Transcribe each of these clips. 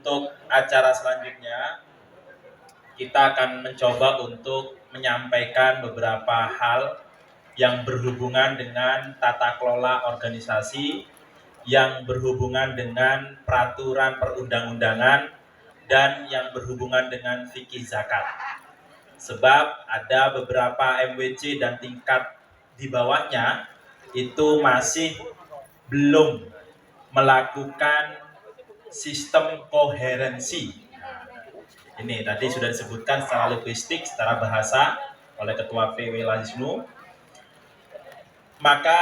Untuk acara selanjutnya, kita akan mencoba untuk menyampaikan beberapa hal yang berhubungan dengan tata kelola organisasi, yang berhubungan dengan peraturan perundang-undangan, dan yang berhubungan dengan fikih zakat. Sebab ada beberapa MWC dan tingkat di bawahnya itu masih belum melakukan sistem koherensi. Ini tadi sudah disebutkan secara logistik, secara bahasa oleh Ketua PW Lazisnu. Maka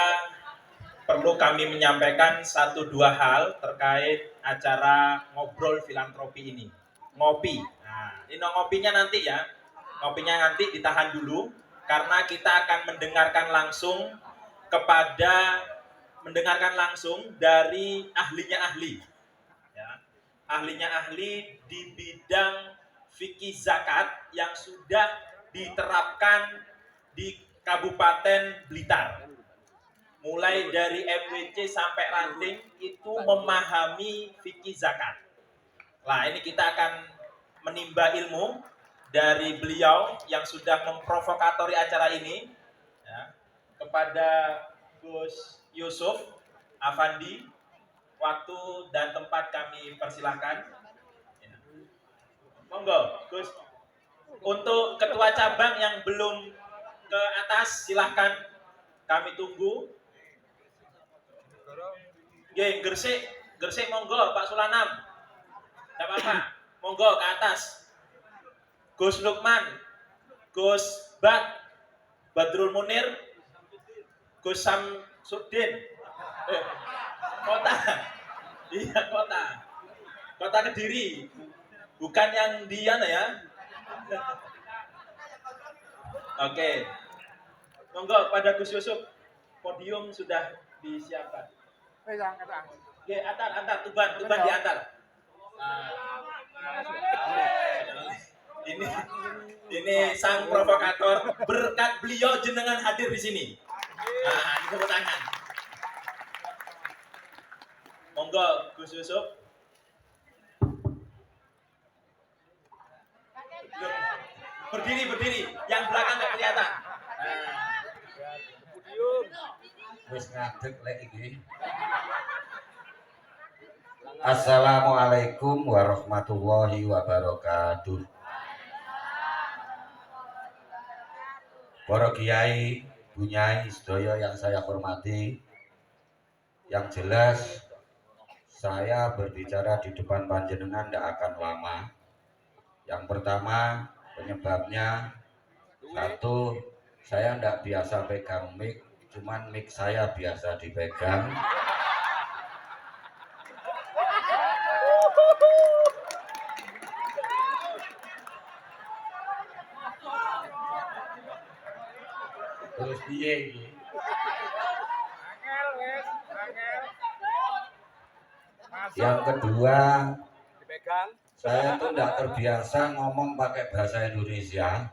perlu kami menyampaikan satu dua hal terkait acara ngobrol filantropi ini. Ngopi. Nah, ini ngopinya nanti ya. Ngopinya nanti ditahan dulu karena kita akan mendengarkan langsung dari ahlinya ahli. Ya. Ahlinya ahli di bidang fikih zakat yang sudah diterapkan di Kabupaten Blitar. Mulai dari MWC sampai ranting itu memahami fikih zakat. Nah, ini kita akan menimba ilmu dari beliau yang sudah memprovokatori acara ini ya, kepada Gus Yusuf Afandi. Waktu dan tempat kami persilahkan. Ya. Monggo, Gus. Untuk ketua cabang yang belum ke atas, silahkan kami tunggu. Oke, Gresik monggo Pak Sulanam. Tidak apa-apa, monggo ke atas. Gus Lukman, Gus Badrul Munir, Gus Samsudin. Kota. Iya, kota. Kota Kediri. Bukan yang di sana ya. Oke. Monggo pada Gus Yusuf. Podium sudah disiapkan. Oke, antar Tuban diantar. Ini sang provokator, berkat beliau jenengan hadir di sini. Nah, ini tepuk tangan. Monggo Gus Yusuf. Berdiri, yang belakang nggak kelihatan. Wis ngadeg lek iki. Assalamualaikum warahmatullahi wabarakatuh. Para kiai, bunyai, sedaya yang saya hormati, yang jelas saya berbicara di depan panjenengan tidak akan lama. Yang pertama, penyebabnya satu, saya tidak biasa pegang mic, cuman mic saya biasa dipegang. Terus piye iki? Yang kedua, saya tuh tidak terbiasa ngomong pakai bahasa Indonesia.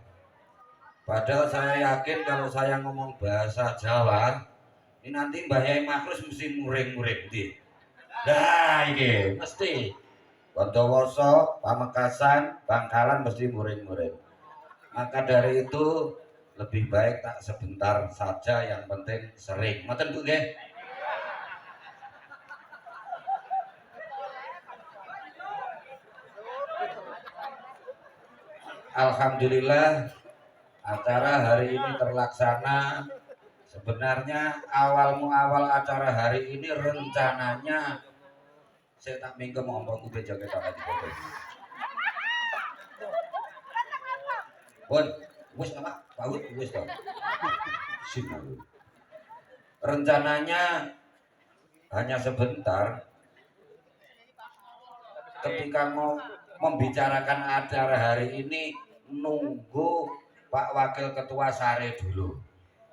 Padahal saya yakin kalau saya ngomong bahasa Jawa, ini nanti Mbah Yai Makrus mesti muring-muring di. Nah ini mesti. Bondowoso, Pamekasan, Bangkalan mesti muring-muring. Maka dari itu lebih baik tak sebentar saja, yang penting sering. Ngoten Bu nggih? Alhamdulillah acara hari ini terlaksana. Sebenarnya awal acara hari ini rencananya saya tak mingkem ombak udah jaga tangan di foto. Bon, wis nama paut wis dong. Rencananya hanya sebentar. Ketika mau membicarakan acara hari ini, nunggu Pak Wakil Ketua Sare dulu.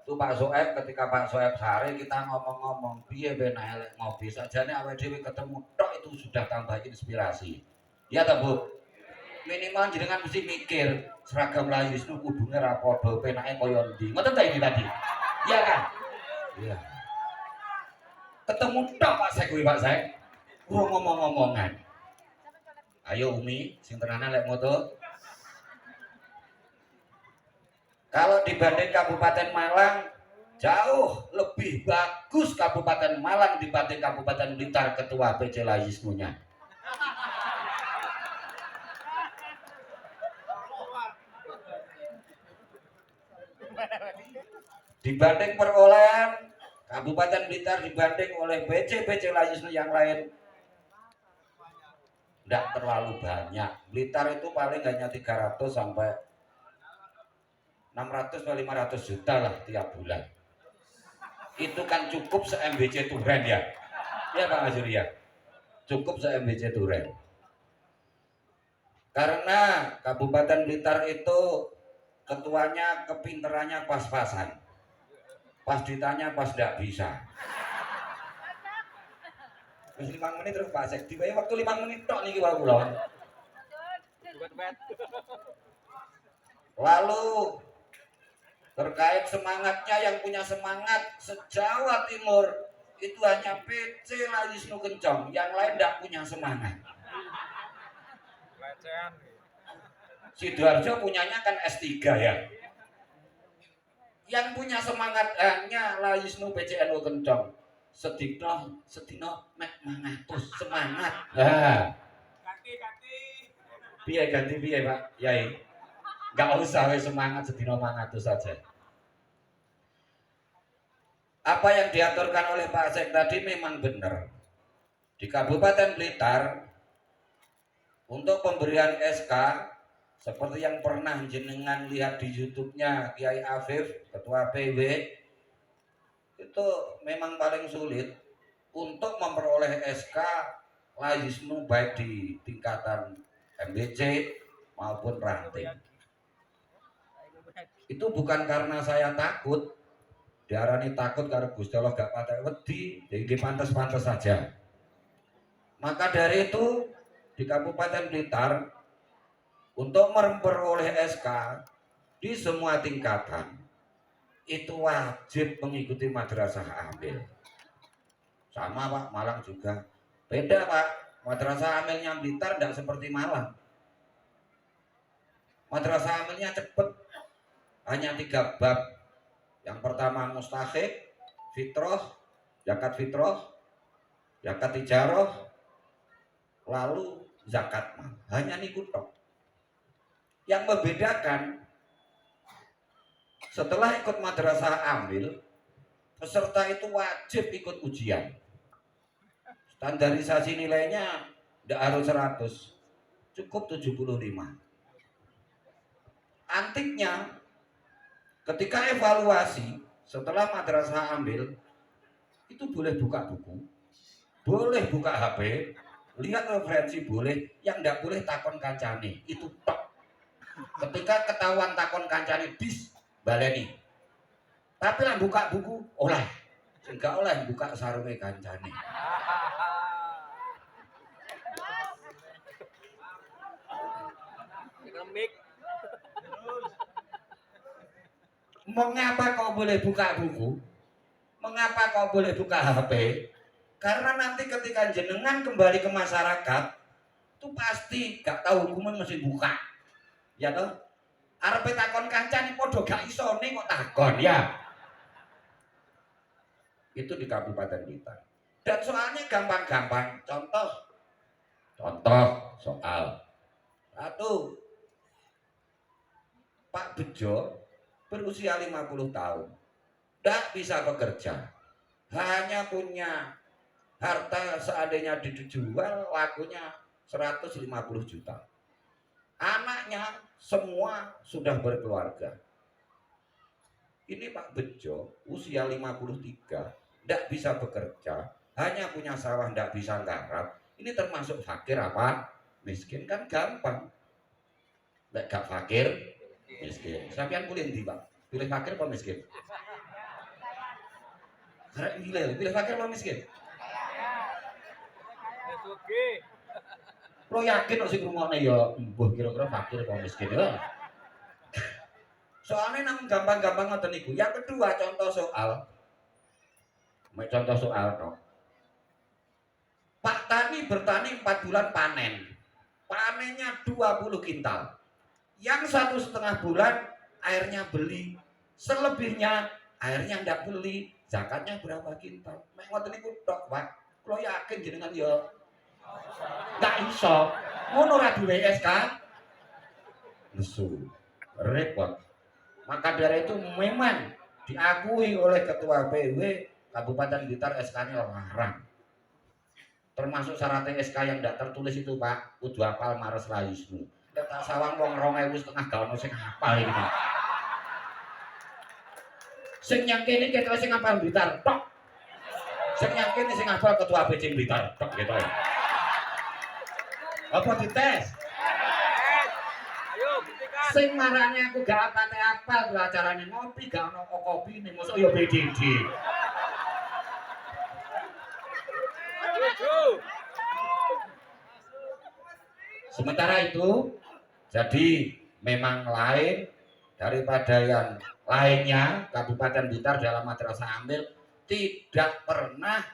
Itu Pak Soeb, ketika Pak Soeb Sare kita ngomong-ngomong piye ben elek ngopi sajane awake dhewe ketemu tok itu sudah tambah inspirasi. Ya ta Bu? Minimal jenengan mesti mikir seragam Layu Wisnu kudune ra padha penake kaya ndi. Ngoten ta ini tadi? Iya kan? Iya. Ketemu tok Pak Sek kuwi Pak Sek. Ngomong-ngomongan. Ayo Umi, sing tenanan lek moto. Kalau dibanding Kabupaten Malang, jauh lebih bagus Kabupaten Malang dibanding Kabupaten Blitar ketua PC Laismunya. Dibanding perolehan Kabupaten Blitar dibanding oleh PC Laismu yang lain tidak terlalu banyak. Blitar itu paling hanya 300 sampai 600 atau 500 juta lah tiap bulan. Itu kan cukup se-MBC Duren ya. Ya Pak Azur ya. Cukup se-MBC Duren. Karena Kabupaten Blitar itu ketuanya kepinterannya pas-pasan. Pas ditanya pas tidak bisa. Wis 5 menit terus Pak Sekdi, waktu 5 menit tok niki wae kula. Lalu terkait semangatnya, yang punya semangat se-Jawa Timur itu hanya PC Laisnu Kencong, yang lain tidak punya semangat. Sidoarjo punyanya kan S3 ya. Yang punya semangat hanya Laisnu PCNU Kencong. Sedino mek mangatus semangat. Kaki. Piye ganti piye Pak Yai? Enggak usah wis semangat sedino mangatus saja. Apa yang diaturkan oleh Pak Sek tadi memang benar. Di Kabupaten Blitar untuk pemberian SK seperti yang pernah jenengan lihat di YouTube-nya Kiai Afif, Ketua PW, itu memang paling sulit untuk memperoleh SK Laisnu baik di tingkatan MBC maupun ranting. Itu bukan karena saya takut, diarani takut karena Gusti Allah gak patek wedi, jadi pantas-pantas saja. Maka dari itu di Kabupaten Blitar untuk memperoleh SK di semua tingkatan itu wajib mengikuti madrasah amil. Sama Pak, Malang juga beda Pak. Madrasah amilnya Blitar tidak seperti Malang. Madrasah amilnya cepet, hanya 3 bab. Yang pertama mustahik, fitroh, zakat fitroh, zakat ijaroh, lalu zakat mal. Hanya niku tok. Yang membedakan, setelah ikut madrasah amil, peserta itu wajib ikut ujian. Standarisasi nilainya tidak harus 100, cukup 75. Antiknya, ketika evaluasi setelah madrasah amil, itu boleh buka buku, boleh buka HP, lihat referensi boleh, yang tidak boleh takon kancane, itu tok. Ketika ketahuan takon kancane bis, baleni. Tapi lah buka buku, oleh. Enggak oleh buka sarunge kancane. Mengapa kau boleh buka buku? Mengapa kau boleh buka HP? Karena nanti ketika jenengan kembali ke masyarakat, itu pasti gak tahu hukuman mesti buka. Ya toh? Arepe takon kancane padha gak isone kok takon ya. Itu di Kabupaten Blitar. Dan soalnya gampang-gampang. Contoh soal. Satu, Pak Bejo berusia 50 tahun. Tidak bisa bekerja. Hanya punya harta seandainya dijual lakunya 150 juta. Anaknya semua sudah berkeluarga. Ini Pak Bejo usia 53, tidak bisa bekerja, hanya punya sawah, tidak bisa nggarap. Ini termasuk fakir apa? Miskin kan gampang. Tidak gak fakir, miskin. Sampeyan pilih ndi, Pak? Pilih fakir apa miskin? Karena pilih fakir apa miskin? Lo yakin kok sing rumahnya ya mbuh kira-kira fakir apa miskin ya? Soalnya nang gampang-gampang ngoten niku. Yang kedua contoh soal. Contoh soal toh. Pak Tani bertani 4 bulan panen. panennya 20 kintal. Yang 1,5 bulan airnya beli, selebihnya airnya ndak beli. Zakatnya berapa kintal? Mek ngoten niku tok, Pak. Kula yakin jenengan ya ndak iso. Ngono ra duwe SK. Nesu. Repot. Maka dari itu memang diakui oleh Ketua PW Kabupaten Blitar SK-nya larang. Termasuk syarat SK yang tidak tertulis itu Pak, kudu hafal Mares Layismu. Tak sawang wong 2.500 gak ono sing hafal iki. Sing yang kene ketok sing hafal Blitar tok. Sing yang kene sing hafal Ketua BC Blitar tok gitu. Apa dites? Ayo buktikan. Sing marane aku gak apal ku acarane ngopi gak ono kopine mosok ya BDD. Sementara itu, jadi memang lain daripada yang lainnya. Kabupaten Blitar dalam Madrasah Ambil tidak pernah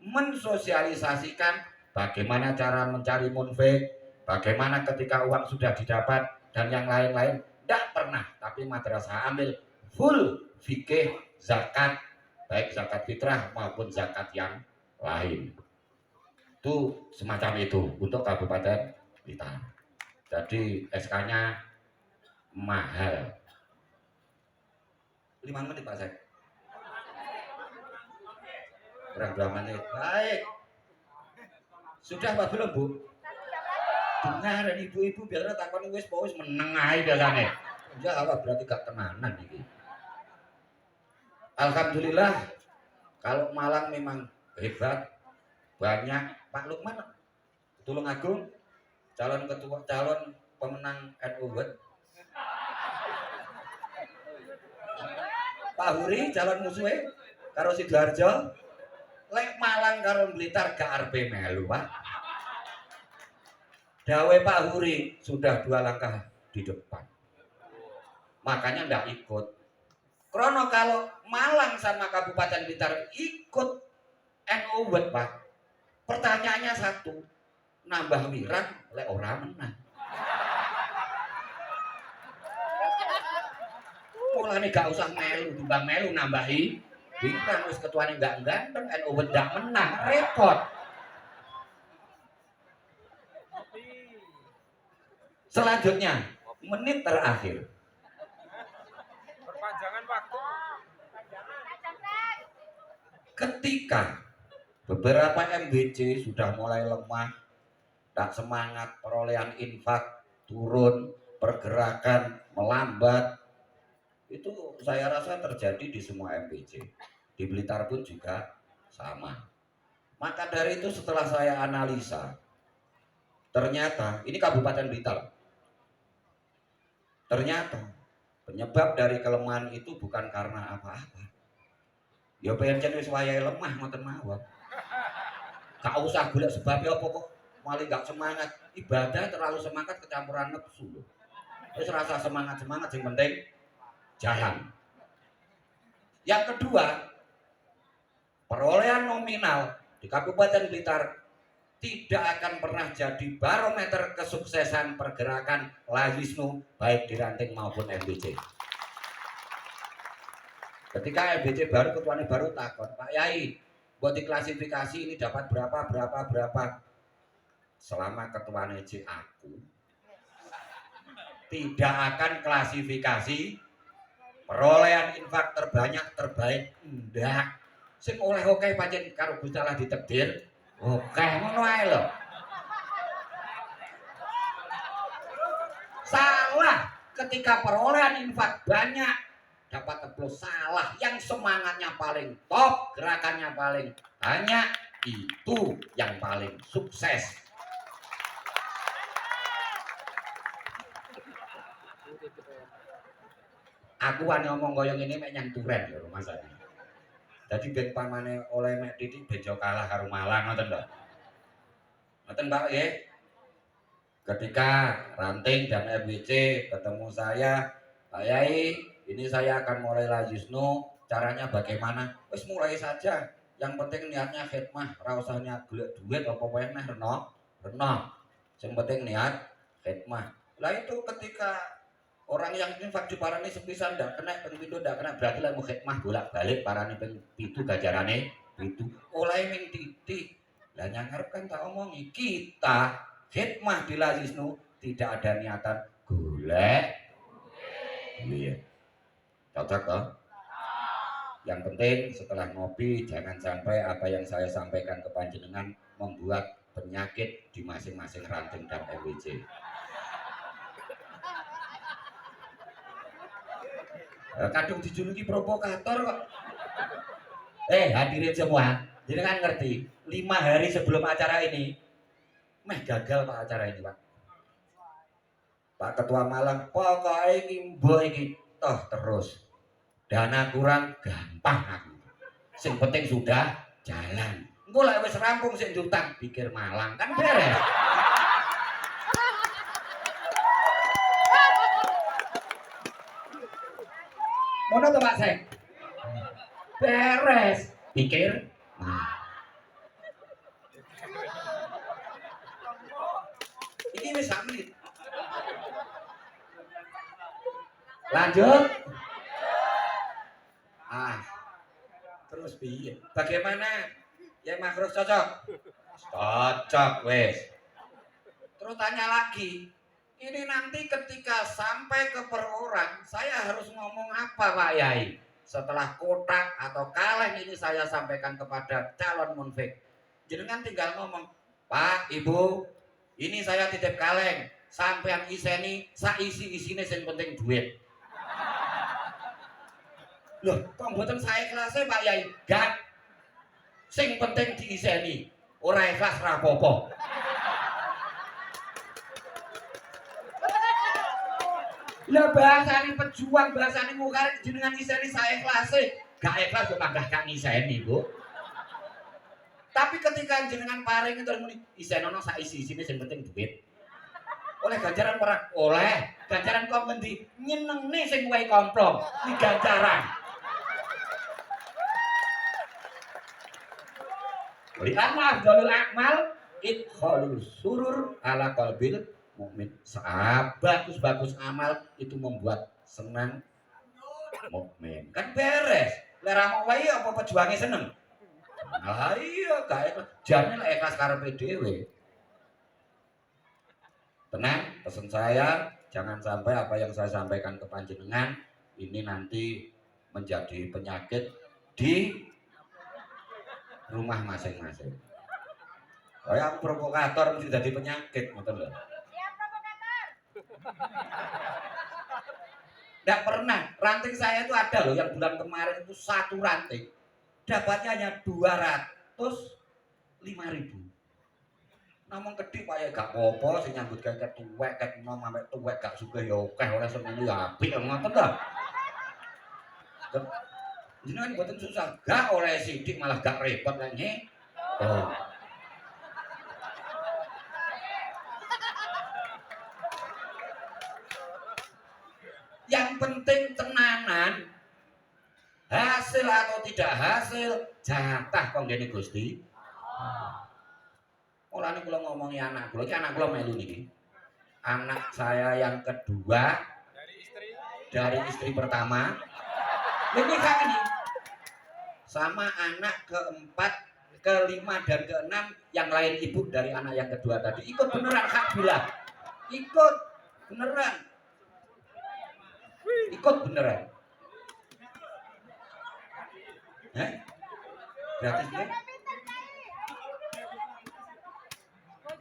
mensosialisasikan bagaimana cara mencari munfik, bagaimana ketika uang sudah didapat dan yang lain-lain. Tidak pernah. Tapi Madrasah Ambil full fikih zakat, baik zakat fitrah maupun zakat yang lain. Itu semacam itu untuk Kabupaten Blitar. Jadi SK-nya mahal. 5 menit Pak Sek. Kurang 2 menit. Baik. Sudah Pak belum Bu? Dengar dan ibu-ibu biasanya takon wis wis meneng ae biasane. Ya apa berarti gak tenanan iki. Alhamdulillah kalau Malang memang hebat. Banyak Pak Lukman Tulung Agung calon ketua, calon pemenang NU. Pak Huri calon musuhnya karo Sidoarjo. Lek Malang karo Blitar gak arep melu, Pak. Dawe Pak Huri sudah 2 langkah di depan. Makanya ndak ikut. Krono kalau Malang sama Kabupaten Blitar ikut NU Pak. Pertanyaannya satu, nambah wirang lek ora menang. Mulane gak usah melu, timbang melu nambahi wirang wis ketuane gak ganteng, NU ndak menang, repot. Selanjutnya, menit terakhir. Perpanjangan waktu. Ketika beberapa MBC sudah mulai lemah, tak semangat, perolehan infak turun, pergerakan melambat, itu saya rasa terjadi di semua MBC. Di Blitar pun juga sama. Maka dari itu setelah saya analisa, ternyata ini Kabupaten Blitar. Ternyata penyebab dari kelemahan itu bukan karena apa-apa. Ya pancen wis wayahe lemah ngoten mawon. Gak usah golek sebabnya apa kok malah gak semangat. Ibadah terlalu semangat kecampuran nafsu lho. Wis rasa semangat-semangat yang penting jalan. Yang kedua, perolehan nominal di Kabupaten Blitar tidak akan pernah jadi barometer kesuksesan pergerakan Layisnu baik di ranting maupun MBC. Ketika MBC baru, ketuanya baru takut, Pak Yai, buat diklasifikasi ini dapat berapa. Selama ketuanya C aku tidak akan klasifikasi perolehan infak terbaik ndak. Sing oleh oke pancen karo Gusti Allah ditakdir. Oke ngono ae lho. Salah ketika perolehan infak banyak dapat plus salah. Yang semangatnya paling top, gerakannya paling banyak, itu yang paling sukses. Aku ane ngomong koyo ngene mek nyang turen ya rumah saya. Jadi ben pamane oleh mek titik bejo kalah karo Malang ngoten lho. Ngoten Pak nggih. Ketika Ranting dan MBC ketemu saya, Pak Yai, ini saya akan mulai Layisnu, caranya bagaimana? Wis mulai saja. Yang penting niatnya khidmah, ora usah niat golek duit apa wae meh reno. Yang penting niat khidmah. Lah itu ketika orang yang infak juparane sepisan ndak kena ping 7 ndak kena berarti lek mau khidmah bolak-balik parane ping 7 gajarane itu oleh ming titik. Lah yang ngarep kan tak omongi kita khidmah di Lazisnu tidak ada niatan golek duit. Cocok toh? Yang penting setelah ngopi jangan sampai apa yang saya sampaikan ke panjenengan membuat penyakit di masing-masing ranting dan MWC. Kadung dijuluki provokator kok. Hadirin semua, jadi kan ngerti 5 hari sebelum acara ini meh gagal Pak acara ini Pak. Pak Ketua Malang pokoknya ini mbok iki toh terus dana kurang gampang aku. Sing penting sudah jalan. Engko lek wis rampung sing diutang pikir Malang kan beres. Mono to Pak Sek. Beres pikir ini wis 1 menit. Lanjut. Terus piye? Bagaimana? Ya Makros cocok? Cocok wes. Terus tanya lagi. Ini nanti ketika sampai ke per orang, saya harus ngomong apa Pak Yai? Setelah kotak atau kaleng ini saya sampaikan kepada calon munfik. Jenengan tinggal ngomong, Pak, Ibu, ini saya titip kaleng. Sampean iseni, saisi-isine sing penting duit. Loh, kok mboten saya ikhlasnya Pak Yai? Gak. Sing penting diiseni. Ora ikhlas ra apa-apa. Lah bahasane pejuang, bahasane mukarib jenengan iseni saya ikhlase. Gak ikhlas kok tambah gak ngiseni, Bu. Tapi ketika jenengan paring terus muni isenono sak isi-isine sing penting duit. Oleh ganjaran perang, oleh ganjaran kok ngendi nyenengne sing wae komplong. Iki ganjaran. Lihat afdalul akmal idkhalul surur ala qalbil mukmin. Bagus-bagus amal itu membuat senang mukmin. Kan beres. Lek ra mau wae apa pejuange seneng? Lah iya gak ikhlas. Jane lek ikhlas karepe dhewe. Tenang, pesan saya jangan sampai apa yang saya sampaikan ke panjenengan ini nanti menjadi penyakit di rumah masing-masing. Kayak provokator mesti jadi penyakit, betul loh. Siap provokator. Nggak pernah. Ranting saya itu ada loh yang bulan kemarin itu 1 ranting dapatnya hanya 205.000. Namun gede Pak ya gak apa-apa sing nyambut gawe tuwek ket enom sampe tuwek gak sugih ya akeh oleh semono ya apik ngoten ta. Jenengan mboten susah, gak oleh sidik malah gak repot lek nggih. Oh. Yang penting tenanan. Hasil atau tidak hasil jatah kok ngene Gusti. Mulane kula ngomongi anak kula, iki anak kula melu niki. Anak saya yang kedua dari istri pertama. Ini kan ini. Sama anak keempat, kelima dan keenam yang lain ibu dari anak yang kedua tadi ikut beneran hak bilang. Ikut beneran. Ikut beneran. Gratis nih?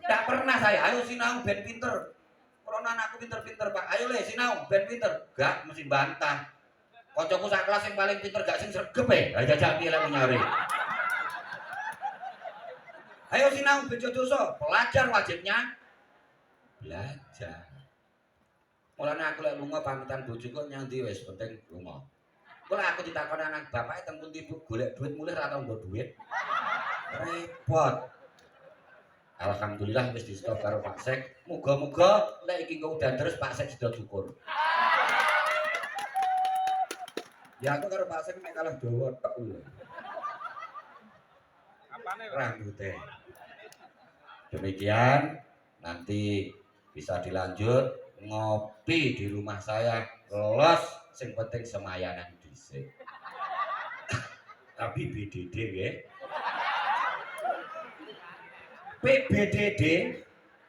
Tidak pernah saya, ayo sinau ben pinter. Kalau anakku pinter-pinter Pak, ayo le sinau ben pinter. Gak mesti bantah. Kocokku sak kelas yang paling pinter gak sing sregep aja jaki lah nyari. Ayo sinau ben dosa, pelajar wajibnya belajar. Mulane aku lek lunga pamitan bojoku nyang ndi wis penting lunga. Kok aku ditakoni anak bapake teng pundi Bu golek duit mulih ra tau nggo duit. Repot. Alhamdulillah wis di stop karo Pak Sek. Muga-muga lek iki engko udan terus Pak Sek sudah syukur. Ya aku karo Pak Sek nek kalah dawa tok lho. Apane rambutnya. Demikian nanti bisa dilanjut ngopi di rumah saya los, sing penting semayanan dhisik. Tapi BDD nggih. PBDD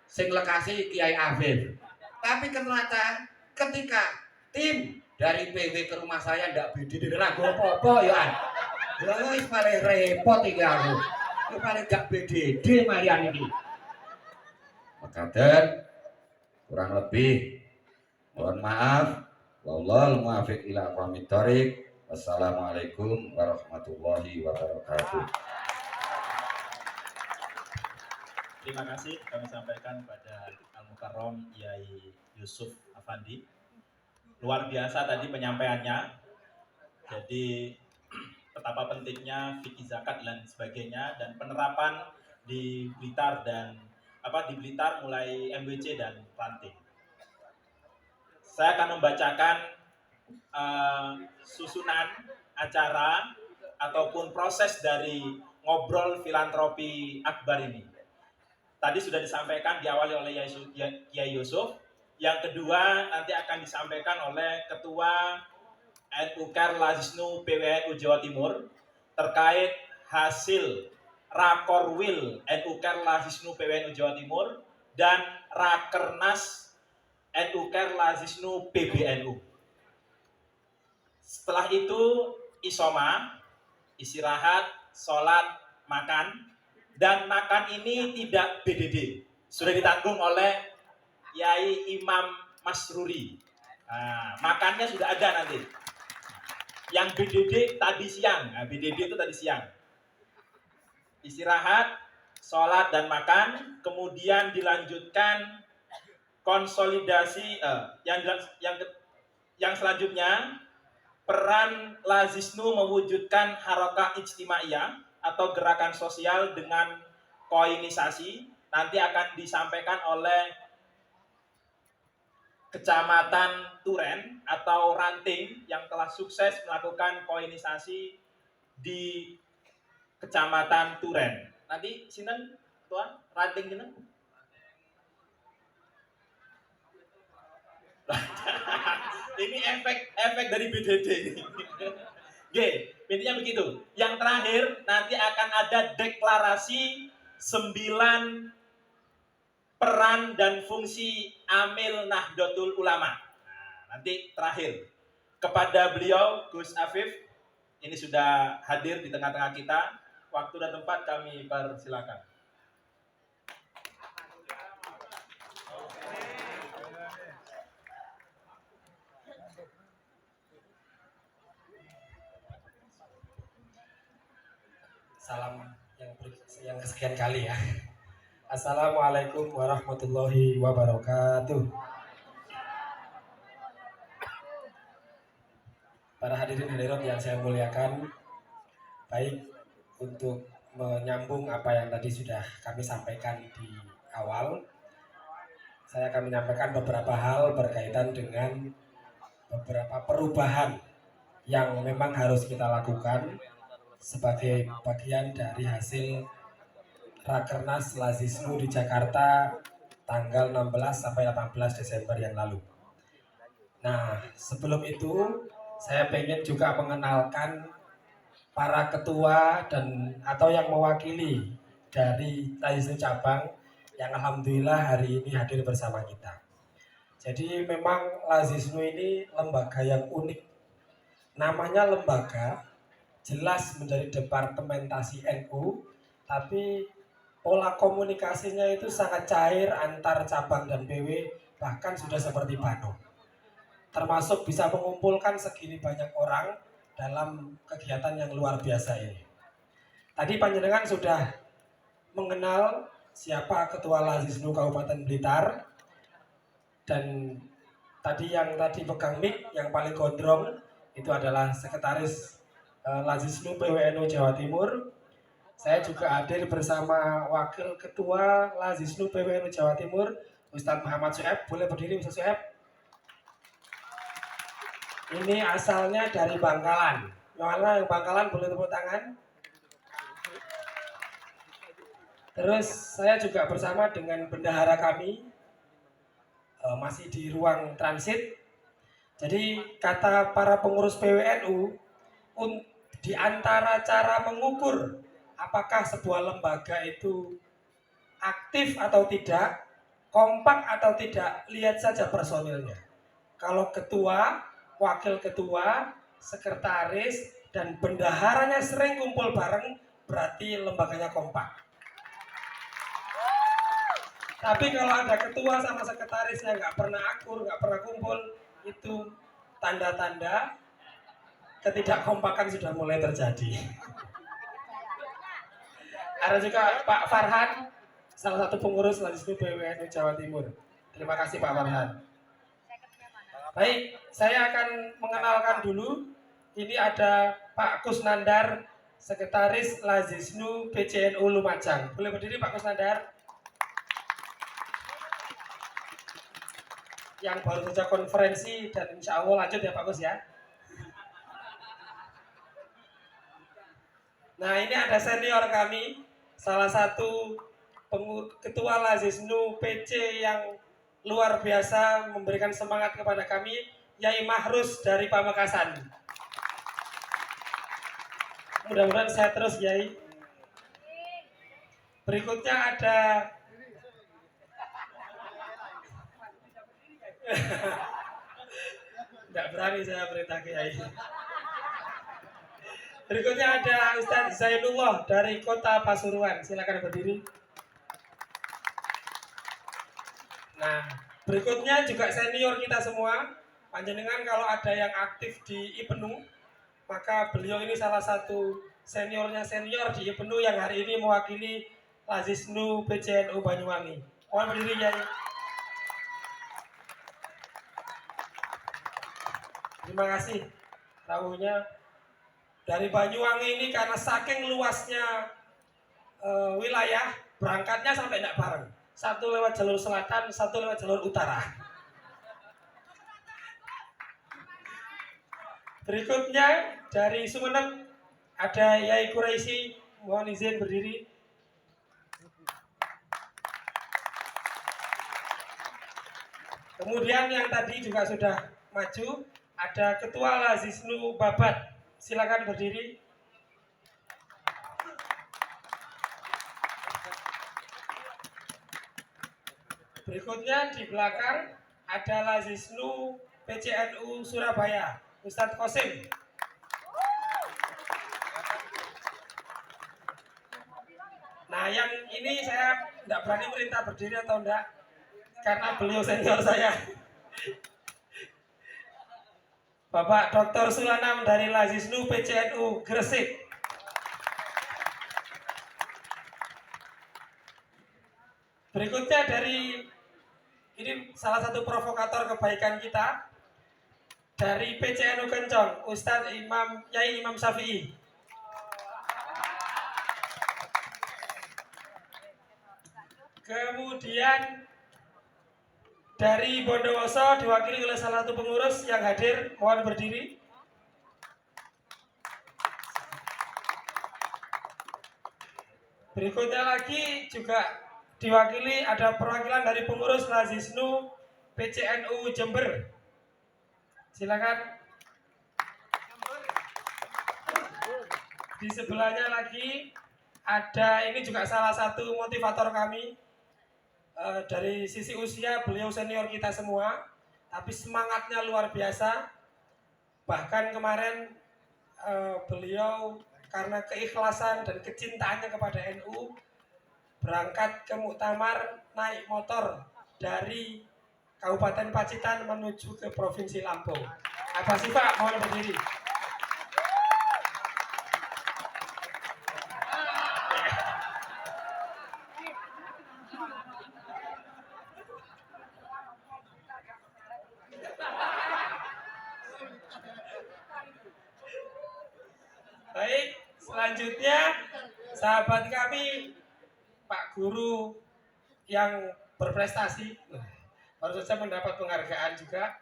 sing lekasi Kiai Afif. Tapi ternyata ketika tim dari PW ke rumah saya ndak BDD ragu apa-apa ya. Lah wis paling repot iki aku. Iki paling gak BDD marian iki. Mekaten kurang lebih mohon maaf. Wallahul muwaffiq ila aqwamit thoriq. Wassalamualaikum warahmatullahi wabarakatuh. Terima kasih kami sampaikan pada Al-Mukarram Yai Yusuf Afandi. Luar biasa tadi penyampaiannya. Jadi betapa pentingnya fikih zakat dan sebagainya, dan penerapan di Blitar di Blitar mulai MWC dan Ranting. Saya akan membacakan susunan acara ataupun proses dari ngobrol filantropi akbar ini. Tadi sudah disampaikan diawali oleh Kiai Yusuf. Yang kedua nanti akan disampaikan oleh Ketua NU Ker Lazisnu PWNU Jawa Timur terkait hasil Rakorwil NU Ker Lazisnu PWNU Jawa Timur dan Rakernas NU Ker Lazisnu PBNU. Setelah itu isoma, istirahat, sholat, makan. Dan makan ini tidak BDD, sudah ditanggung oleh Yai Imam Masruri. Nah, makannya sudah ada nanti. Yang BDD tadi siang, nah, BDD itu tadi siang. Istirahat, sholat dan makan, kemudian dilanjutkan konsolidasi. Yang selanjutnya peran Lazisnu mewujudkan harakah ijtimaiyah atau gerakan sosial dengan koinisasi nanti akan disampaikan oleh Kecamatan Turen atau Ranting yang telah sukses melakukan koinisasi di Kecamatan Turen. Nanti sinten tuan Ranting sinten? Ini efek dari BDD ini. G, intinya begitu. Yang terakhir nanti akan ada deklarasi 9 peran dan fungsi Amil Nahdlatul Ulama. Nah, nanti terakhir kepada beliau Gus Afif ini sudah hadir di tengah-tengah kita. Waktu dan tempat kami persilakan. Salam yang kesekian kali ya. Assalamualaikum warahmatullahi wabarakatuh. Para hadirin hadirat yang saya muliakan, baik untuk menyambung apa yang tadi sudah kami sampaikan di awal, saya akan menyampaikan beberapa hal berkaitan dengan beberapa perubahan yang memang harus kita lakukan sebagai bagian dari hasil Rakernas Lazisnu di Jakarta tanggal 16 sampai 18 Desember yang lalu. Nah, sebelum itu saya ingin juga mengenalkan para ketua dan atau yang mewakili dari Lazisnu cabang yang alhamdulillah hari ini hadir bersama kita. Jadi memang Lazisnu ini lembaga yang unik. Namanya lembaga, jelas menjadi departementasi NU, tapi pola komunikasinya itu sangat cair antar cabang dan PW, bahkan sudah seperti Bano. Termasuk bisa mengumpulkan segini banyak orang dalam kegiatan yang luar biasa ini. Tadi panjenengan sudah mengenal siapa Ketua Lazisnu Kabupaten Blitar, dan tadi yang pegang mic yang paling gondrong itu adalah Sekretaris Lazisnu PWNU Jawa Timur. Saya juga hadir bersama Wakil Ketua Lazisnu PWNU Jawa Timur, Ustadz Muhammad Sueb. Boleh berdiri Ustadz Sueb? Ini asalnya dari Bangkalan. Mana yang Bangkalan boleh tepuk tangan? Terus saya juga bersama dengan bendahara kami, masih di ruang transit. Jadi kata para pengurus PWNU, di antara cara mengukur apakah sebuah lembaga itu aktif atau tidak, kompak atau tidak, lihat saja personilnya. Kalau ketua, wakil ketua, sekretaris, dan bendaharanya sering kumpul bareng, berarti lembaganya kompak. Tapi kalau ada ketua sama sekretarisnya nggak pernah akur, nggak pernah kumpul, itu tanda-tanda ketidakkompakan sudah mulai terjadi. Ada juga Pak Farhan, salah satu pengurus Lazisnu PWNU Jawa Timur. Terima kasih Pak Farhan. Baik, saya akan mengenalkan dulu. Ini ada Pak Kusnandar, Sekretaris Lazisnu PCNU Lumajang. Boleh berdiri Pak Kusnandar? Yang baru saja konferensi dan insya Allah lanjut ya Pak Kus ya. Nah ini ada senior kami, salah satu ketua Lazisnu PC yang luar biasa memberikan semangat kepada kami, Yai Mahrus dari Pamekasan. Mudah-mudahan saya terus Yai. Berikutnya ada tidak berani saya perintah Kiai. Berikutnya ada Ustadz Zainullah dari Kota Pasuruan. Silakan berdiri. Nah, berikutnya juga senior kita semua. Panjenengan kalau ada yang aktif di IPENU, maka beliau ini salah satu senior di IPENU yang hari ini mewakili Lazisnu PCNU Banyuwangi. Mohon berdiri Kiai. Terima kasih. Tahunya dari Banyuwangi ini karena saking luasnya wilayah, berangkatnya sampai tidak bareng. Satu lewat jalur selatan, satu lewat jalur utara. Berikutnya dari Sumeneb ada Yai Quraisy, mohon izin berdiri. Kemudian yang tadi juga sudah maju, ada Ketua Lazisnu Babat, silakan berdiri. Berikutnya di belakang ada Lazisnu PCNU Surabaya, Ustadz Kosim. Nah yang ini saya tidak berani perintah berdiri atau enggak, karena beliau senior saya. Bapak Dr. Sulanam dari Lazisnu PCNU Gresik. Berikutnya dari ini salah satu provokator kebaikan kita dari PCNU Kencong, Ustadz Yai Imam Syafi'i. Kemudian dari Bondowoso diwakili oleh salah satu pengurus yang hadir, mohon berdiri. Berikutnya lagi juga diwakili ada perwakilan dari pengurus Lazisnu PCNU Jember. Silakan. Di sebelahnya lagi ada ini juga salah satu motivator kami. Dari sisi usia beliau senior kita semua, tapi semangatnya luar biasa. Bahkan kemarin beliau karena keikhlasan dan kecintaannya kepada NU berangkat ke muktamar naik motor dari Kabupaten Pacitan menuju ke Provinsi Lampung. Apa sih Pak? Mohon berdiri. Baik, selanjutnya sahabat kami Pak Guru yang berprestasi baru saja mendapat penghargaan juga,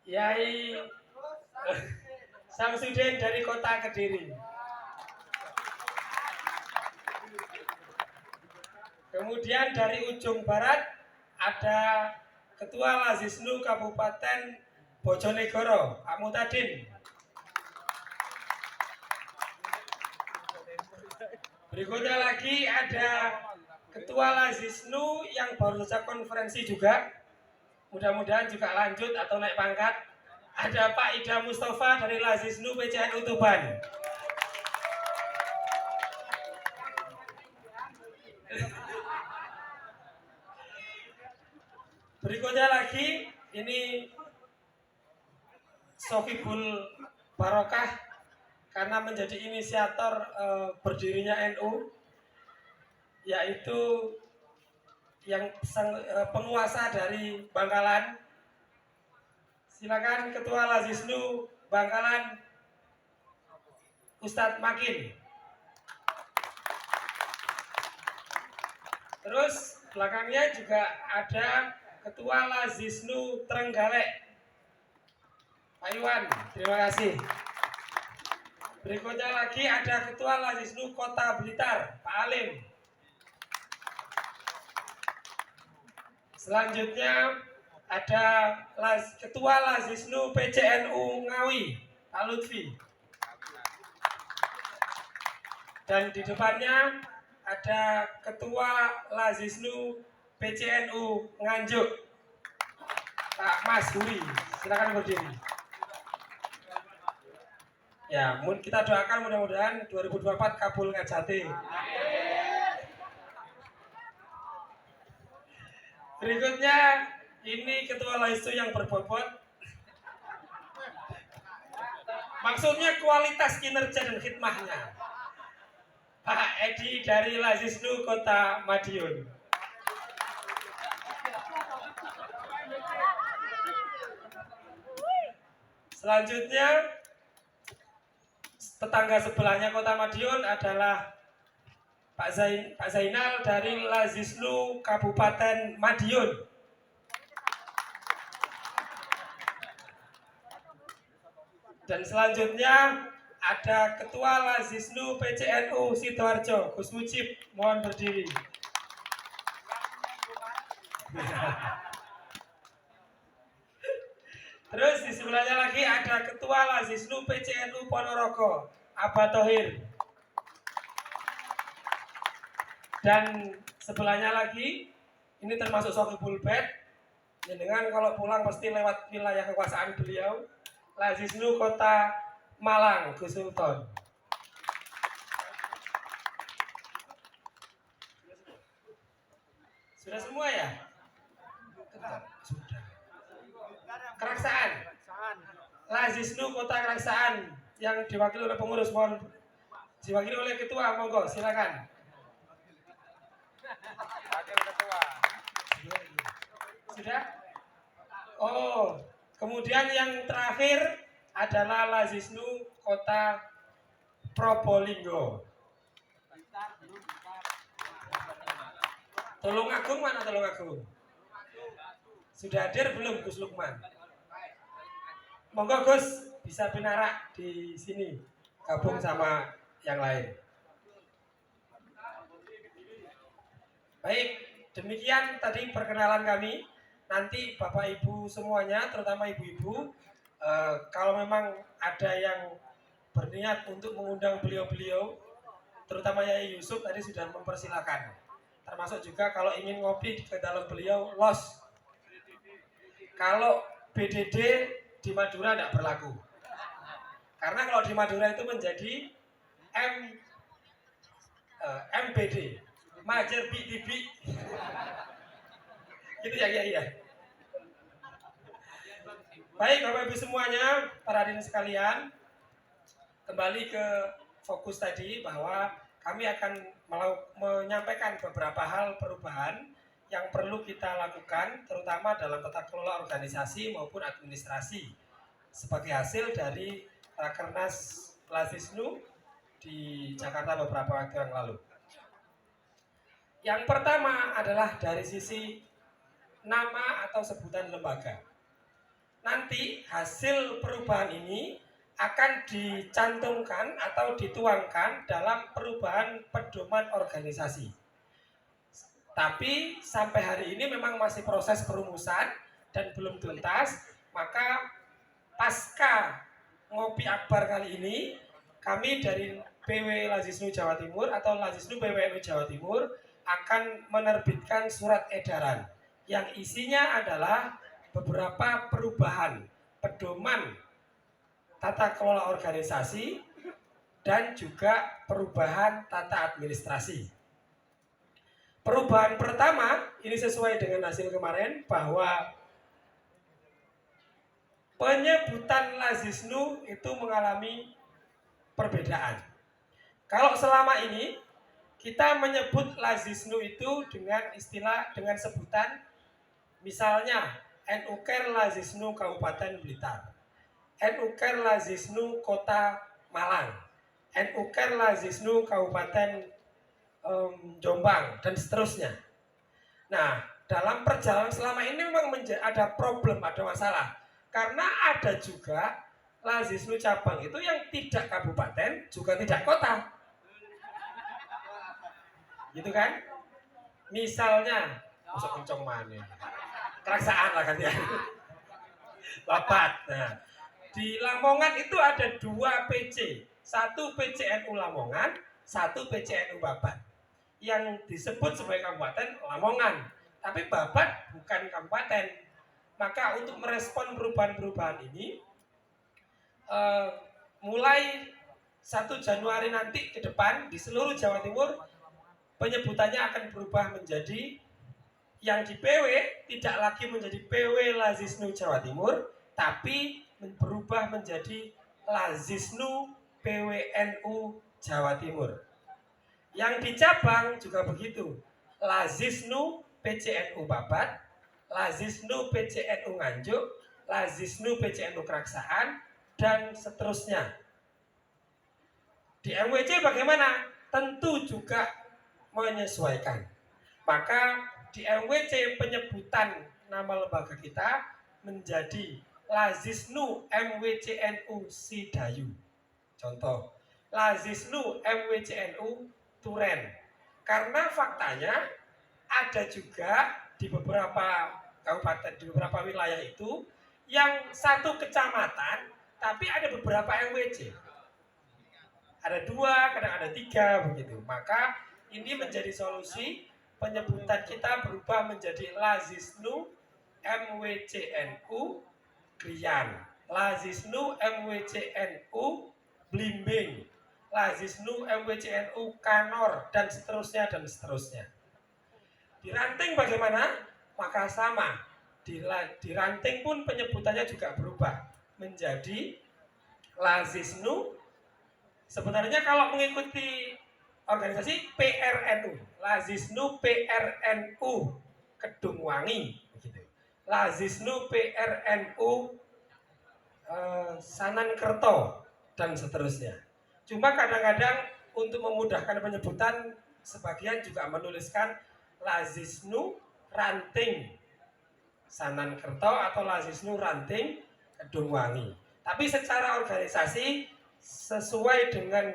Yai Samsudin dari Kota Kediri. Kemudian dari ujung barat ada Ketua Lazisnu Kabupaten Bojonegoro, Pak Mutadin. Berikutnya lagi ada Ketua Lazisnu yang baru saja konferensi juga, mudah-mudahan juga lanjut atau naik pangkat. Ada Pak Ida Mustafa dari Lazisnu PCNU Tuban. Berikutnya lagi ini Sohibul Barokah karena menjadi inisiator berdirinya NU, yaitu yang penguasa dari Bangkalan. Silakan Ketua Lazisnu Bangkalan, Ustadz Makin. Terus belakangnya juga ada Ketua Lazisnu Trenggalek, Pak Iwan, terima kasih. Berikutnya lagi ada Ketua Lazisnu Kota Blitar, Pak Alim. Selanjutnya ada Ketua Lazisnu PCNU Ngawi, Pak Lutfi. Dan di depannya ada Ketua Lazisnu PCNU Nganjuk, Pak Mas Huri. Silakan berdiri. Ya, kita doakan mudah-mudahan 2024 kabul ngajati. Berikutnya ini Ketua Lazisnu yang berbobot. Maksudnya kualitas kinerja dan khidmahnya. Pak Edi dari Lazisnu Kota Madiun. Selanjutnya tetangga sebelahnya Kota Madiun adalah Pak Zainal dari Lazisnu Kabupaten Madiun. Dan selanjutnya ada Ketua Lazisnu PCNU Sidoarjo, Gus Mujib, mohon berdiri. Terus di sebelahnya lagi ada Ketua Lazisnu PCNU Ponorogo, Abah Thohir. Dan sebelahnya lagi, ini termasuk Sohibul Bed. Dengan kalau pulang pasti lewat wilayah kekuasaan beliau, Lazisnu Kota Malang, Gus Sultan. Sudah semua ya? Sudah. Keraksaan. Lazisnu Kota Keraksaan yang diwakili oleh pengurus, mohon diwakili oleh ketua, monggo silakan. Sudah? Oh, kemudian yang terakhir adalah Lazisnu Kota Probolinggo. Tulungagung mana Tulungagung? Sudah hadir belum Gus Lukman? Monggo Gus, bisa pinarak di sini, gabung sama yang lain. Baik, demikian tadi perkenalan kami. Nanti Bapak Ibu semuanya, terutama ibu-ibu, kalau memang ada yang berniat untuk mengundang beliau-beliau, terutama Yai Yusuf tadi sudah mempersilahkan. Termasuk juga kalau ingin ngopi ke dalam beliau, los. Kalau BDD di Madura tidak berlaku. Karena kalau di Madura itu menjadi MBD, Majer BDB. Gitu ya, iya. Baik Bapak Ibu semuanya, para hadirin sekalian, kembali ke fokus tadi bahwa kami akan menyampaikan beberapa hal perubahan yang perlu kita lakukan, terutama dalam tata kelola organisasi maupun administrasi sebagai hasil dari Rakernas Lazisnu di Jakarta beberapa waktu yang lalu. Yang pertama adalah dari sisi nama atau sebutan lembaga. Nanti hasil perubahan ini akan dicantumkan atau dituangkan dalam perubahan pedoman organisasi. Tapi sampai hari ini memang masih proses perumusan dan belum tuntas. Maka pasca ngopi akbar kali ini, kami dari PW Lazisnu Jawa Timur atau Lazisnu PWNU Jawa Timur akan menerbitkan surat edaran yang isinya adalah beberapa perubahan pedoman tata kelola organisasi dan juga perubahan tata administrasi. Perubahan pertama ini sesuai dengan hasil kemarin bahwa penyebutan Lazisnu itu mengalami perbedaan. Kalau selama ini kita menyebut Lazisnu itu dengan sebutan misalnya NUKER Lazisnu Kabupaten Blitar, NUKER Lazisnu Kota Malang, NUKER Lazisnu Kabupaten Jombang, dan seterusnya. Nah, dalam perjalanan selama ini memang ada problem, ada masalah. Karena ada juga Lazisnu cabang itu yang tidak kabupaten, juga tidak kota. Gitu kan? Misalnya, masuk kencong mana? Keraksaan lah kan ya. Babat. Nah, di Lamongan itu ada 2 PC. Satu PCNU Lamongan, satu PCNU Babat. Yang disebut sebagai kabupaten Lamongan. Tapi Babat bukan kabupaten. Maka untuk merespon perubahan-perubahan ini, mulai 1 Januari nanti ke depan di seluruh Jawa Timur penyebutannya akan berubah menjadi yang di PW tidak lagi menjadi PW Lazisnu Jawa Timur, tapi berubah menjadi Lazisnu PWNU Jawa Timur. Yang di cabang juga begitu, Lazisnu PCNU Babat, Lazisnu PCNU Nganjuk, Lazisnu PCNU Keraksaan, dan seterusnya. Di MWC bagaimana? Tentu juga menyesuaikan. Maka di MWC penyebutan nama lembaga kita menjadi Lazisnu MWCNU Sidayu. Contoh, Lazisnu MWCNU Turen. Karena faktanya ada juga di beberapa kabupaten, di beberapa wilayah itu yang satu kecamatan tapi ada beberapa MWC. Ada 2, kadang ada 3 begitu. Maka ini menjadi solusi, penyebutan kita berubah menjadi Lazisnu MWCNU Krian, Lazisnu MWCNU Blimbing, Lazisnu MWCNU Kanor, dan seterusnya dan seterusnya. Di ranting bagaimana? Maka sama. Di ranting pun penyebutannya juga berubah menjadi Lazisnu. Sebenarnya kalau mengikuti organisasi PRNU, Lazisnu PRNU Kedungwangi, begitu. Lazisnu PRNU Sanankerto, dan seterusnya. Cuma kadang-kadang untuk memudahkan penyebutan, sebagian juga menuliskan Lazisnu Ranting Sanankerto atau Lazisnu Ranting Kedungwangi. Tapi secara organisasi sesuai dengan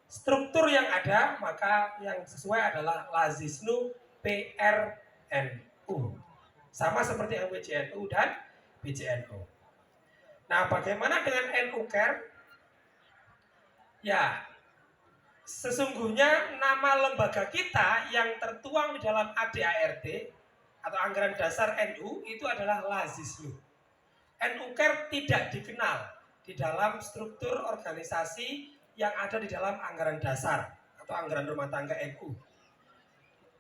struktur yang ada, maka yang sesuai adalah Lazisnu PRNU. Sama seperti MWCNU dan PCNU. Nah, bagaimana dengan NUKER? Ya, sesungguhnya nama lembaga kita yang tertuang di dalam ADART atau Anggaran Dasar NU itu adalah Lazisnu. NUKER tidak dikenal di dalam struktur organisasi yang ada di dalam anggaran dasar atau anggaran rumah tangga NU.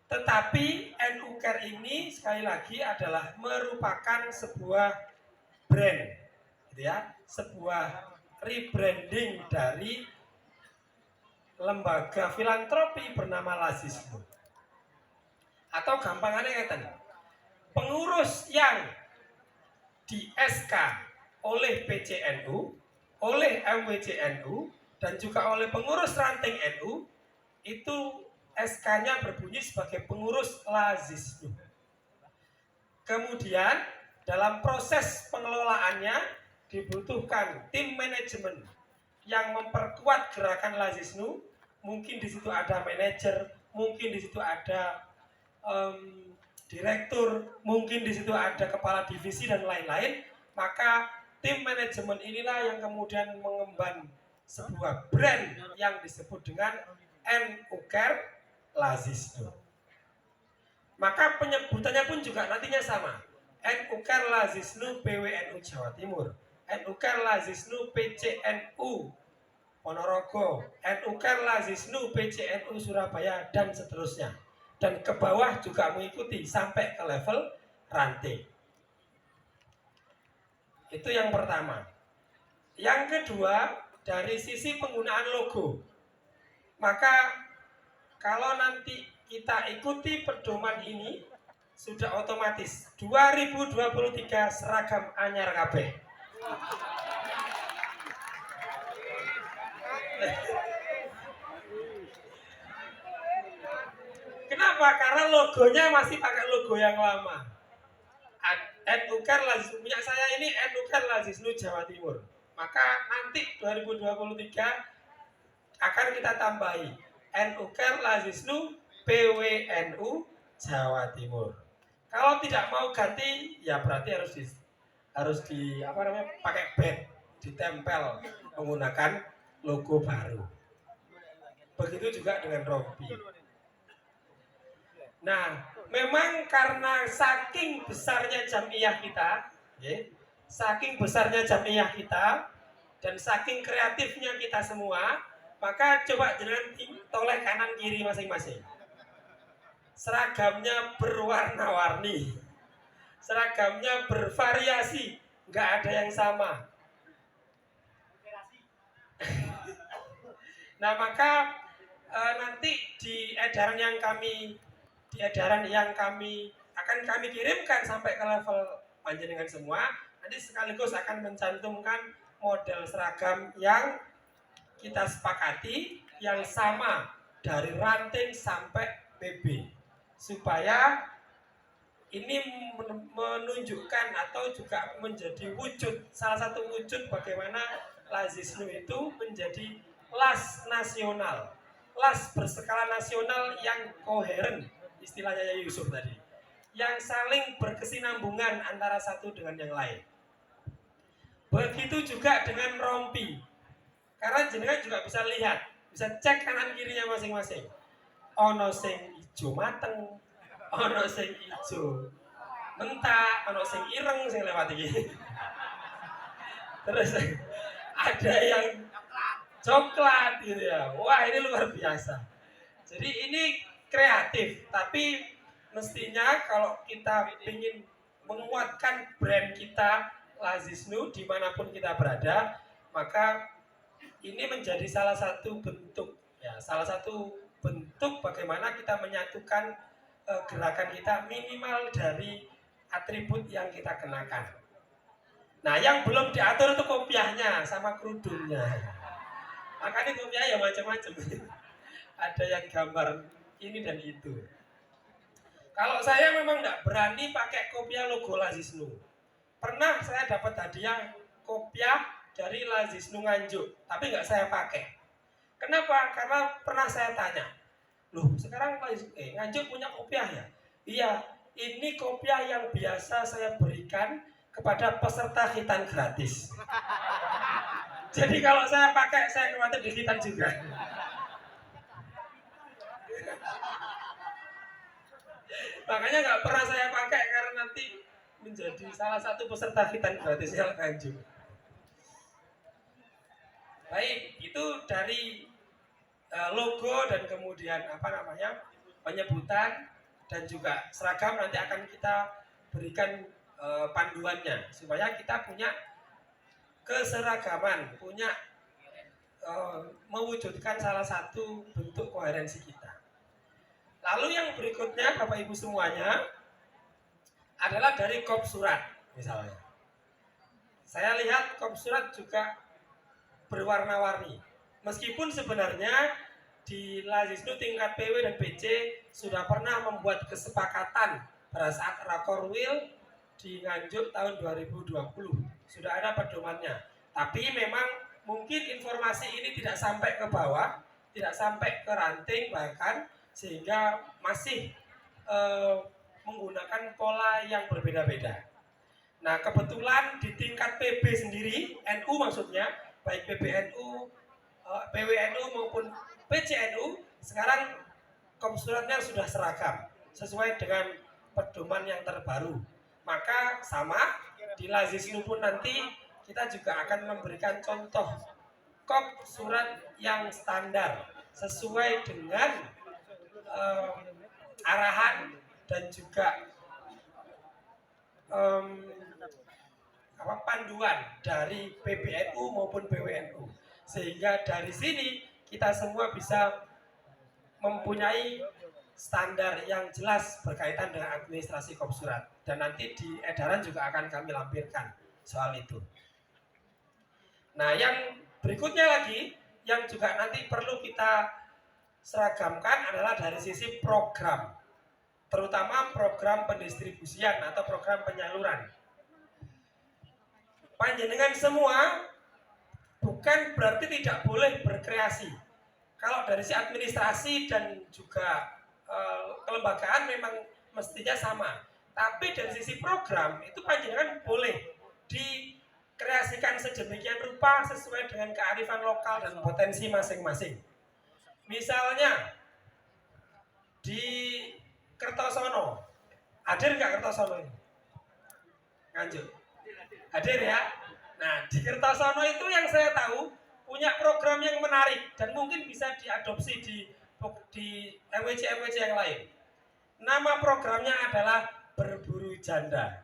Tetapi NUKER ini sekali lagi adalah merupakan sebuah brand, gitu ya, sebuah rebranding dari lembaga filantropi bernama Lazisnu. Atau gampangannya ngeten, pengurus yang di SK oleh PCNU, oleh MWCNU, dan juga oleh pengurus ranting NU, itu SK-nya berbunyi sebagai pengurus Lazisnu. Kemudian dalam proses pengelolaannya dibutuhkan tim manajemen yang memperkuat gerakan Lazisnu. Mungkin di situ ada manajer, mungkin di situ ada direktur, mungkin di situ ada kepala divisi dan lain-lain, maka tim manajemen inilah yang kemudian mengemban sebuah brand yang disebut dengan NUCARE Lazisnu. Maka penyebutannya pun juga nantinya sama. NUCARE Lazisnu PWNU Jawa Timur, NUCARE Lazisnu PCNU Ponorogo, NUCARE Lazisnu PCNU Surabaya, dan seterusnya. Dan ke bawah juga mengikuti sampai ke level ranting. Itu yang pertama. Yang kedua, dari sisi penggunaan logo. Maka kalau nanti kita ikuti pedoman ini, sudah otomatis 2023 seragam anyar kabeh. Kenapa? Karena logonya masih pakai logo yang lama. NUCARE Lazisnu, punya saya ini NUCARE Lazisnu Jawa Timur. Maka nanti 2023 akan kita tambahi NUCARE Lazisnu PWNU Jawa Timur. Kalau tidak mau ganti, ya berarti harus di pakai badge, ditempel menggunakan logo baru. Begitu juga dengan rompi. Nah, memang karena saking besarnya jamiah kita, saking besarnya jamiah kita, dan saking kreatifnya kita semua, maka coba jangan toleh kanan kiri masing-masing. Seragamnya berwarna-warni, seragamnya bervariasi, nggak ada yang sama. Nah, maka nanti di edaran yang kami akan kami kirimkan sampai ke level panjenengan semua, nanti sekaligus akan mencantumkan model seragam yang kita sepakati yang sama dari ranting sampai PB, supaya ini menunjukkan atau juga menjadi wujud, salah satu wujud bagaimana Lazisnu itu menjadi las nasional, las berskala nasional yang koheren, istilahnya Yusuf tadi, yang saling berkesinambungan antara satu dengan yang lain. Begitu juga dengan rompi, karena jenengan juga bisa lihat, bisa cek kanan kirinya masing-masing. Ono sing ijo mateng, ono sing ijo mentah, ono sing ireng sing lewat iki. Terus ada yang coklat gitu ya. Wah, ini luar biasa. Jadi ini kreatif, tapi mestinya kalau kita ingin menguatkan brand kita Lazisnu dimanapun kita berada, maka ini menjadi salah satu bentuk bagaimana kita menyatukan gerakan kita minimal dari atribut yang kita kenakan. Nah, yang belum diatur itu kopiahnya sama kerudungnya. Makanya kopiah ya macam-macam. Ada yang gambar ini dan itu. Kalau saya memang tidak berani pakai kopiah logo Lazisnu. Pernah saya dapat hadiah kopiah dari Lazisnu Nganjuk, tapi nggak saya pakai. Kenapa? Karena pernah saya tanya, loh sekarang Nganjuk punya kopiah ya? Iya, ini kopiah yang biasa saya berikan kepada peserta khitan gratis. Jadi kalau saya pakai, saya khawatir di khitan juga. Makanya nggak pernah saya pakai karena nanti menjadi salah satu peserta khitan gratis yang Nganjuk. Baik, itu dari logo dan kemudian penyebutan dan juga seragam nanti akan kita berikan panduannya supaya kita punya keseragaman, punya mewujudkan salah satu bentuk koherensi kita. Lalu yang berikutnya Bapak Ibu semuanya adalah dari kop surat misalnya. Saya lihat kop surat juga berwarna-warni. Meskipun sebenarnya di Lazisnu tingkat PW dan PC sudah pernah membuat kesepakatan pada saat Rakorwil di Nganjuk tahun 2020. Sudah ada pedomannya. Tapi memang mungkin informasi ini tidak sampai ke bawah, tidak sampai ke ranting bahkan, sehingga masih menggunakan pola yang berbeda-beda. Nah, kebetulan di tingkat PB sendiri, NU maksudnya, baik PBNU, PWNU maupun PCNU, sekarang Kopsuratnya sudah seragam sesuai dengan pedoman yang terbaru. Maka sama di Lazisnu pun nanti kita juga akan memberikan contoh kop surat yang standar sesuai dengan arahan dan juga panduan dari PBNU maupun PWNU, sehingga dari sini kita semua bisa mempunyai standar yang jelas berkaitan dengan administrasi Kopsurat, dan nanti di edaran juga akan kami lampirkan soal itu. Nah, yang berikutnya lagi yang juga nanti perlu kita seragamkan adalah dari sisi program, terutama program pendistribusian atau program penyaluran. Panjenengan semua bukan berarti tidak boleh berkreasi. Kalau dari sisi administrasi dan juga kelembagaan memang mestinya sama. Tapi dari sisi program itu panjenengan boleh dikreasikan sedemikian rupa sesuai dengan kearifan lokal dan potensi masing-masing. Misalnya di Kertosono, hadir nggak Kertosono ini? Nganjuk, hadir ya. Nah, di Kertosono itu yang saya tahu punya program yang menarik dan mungkin bisa diadopsi di MWC yang lain. Nama programnya adalah Berburu Janda.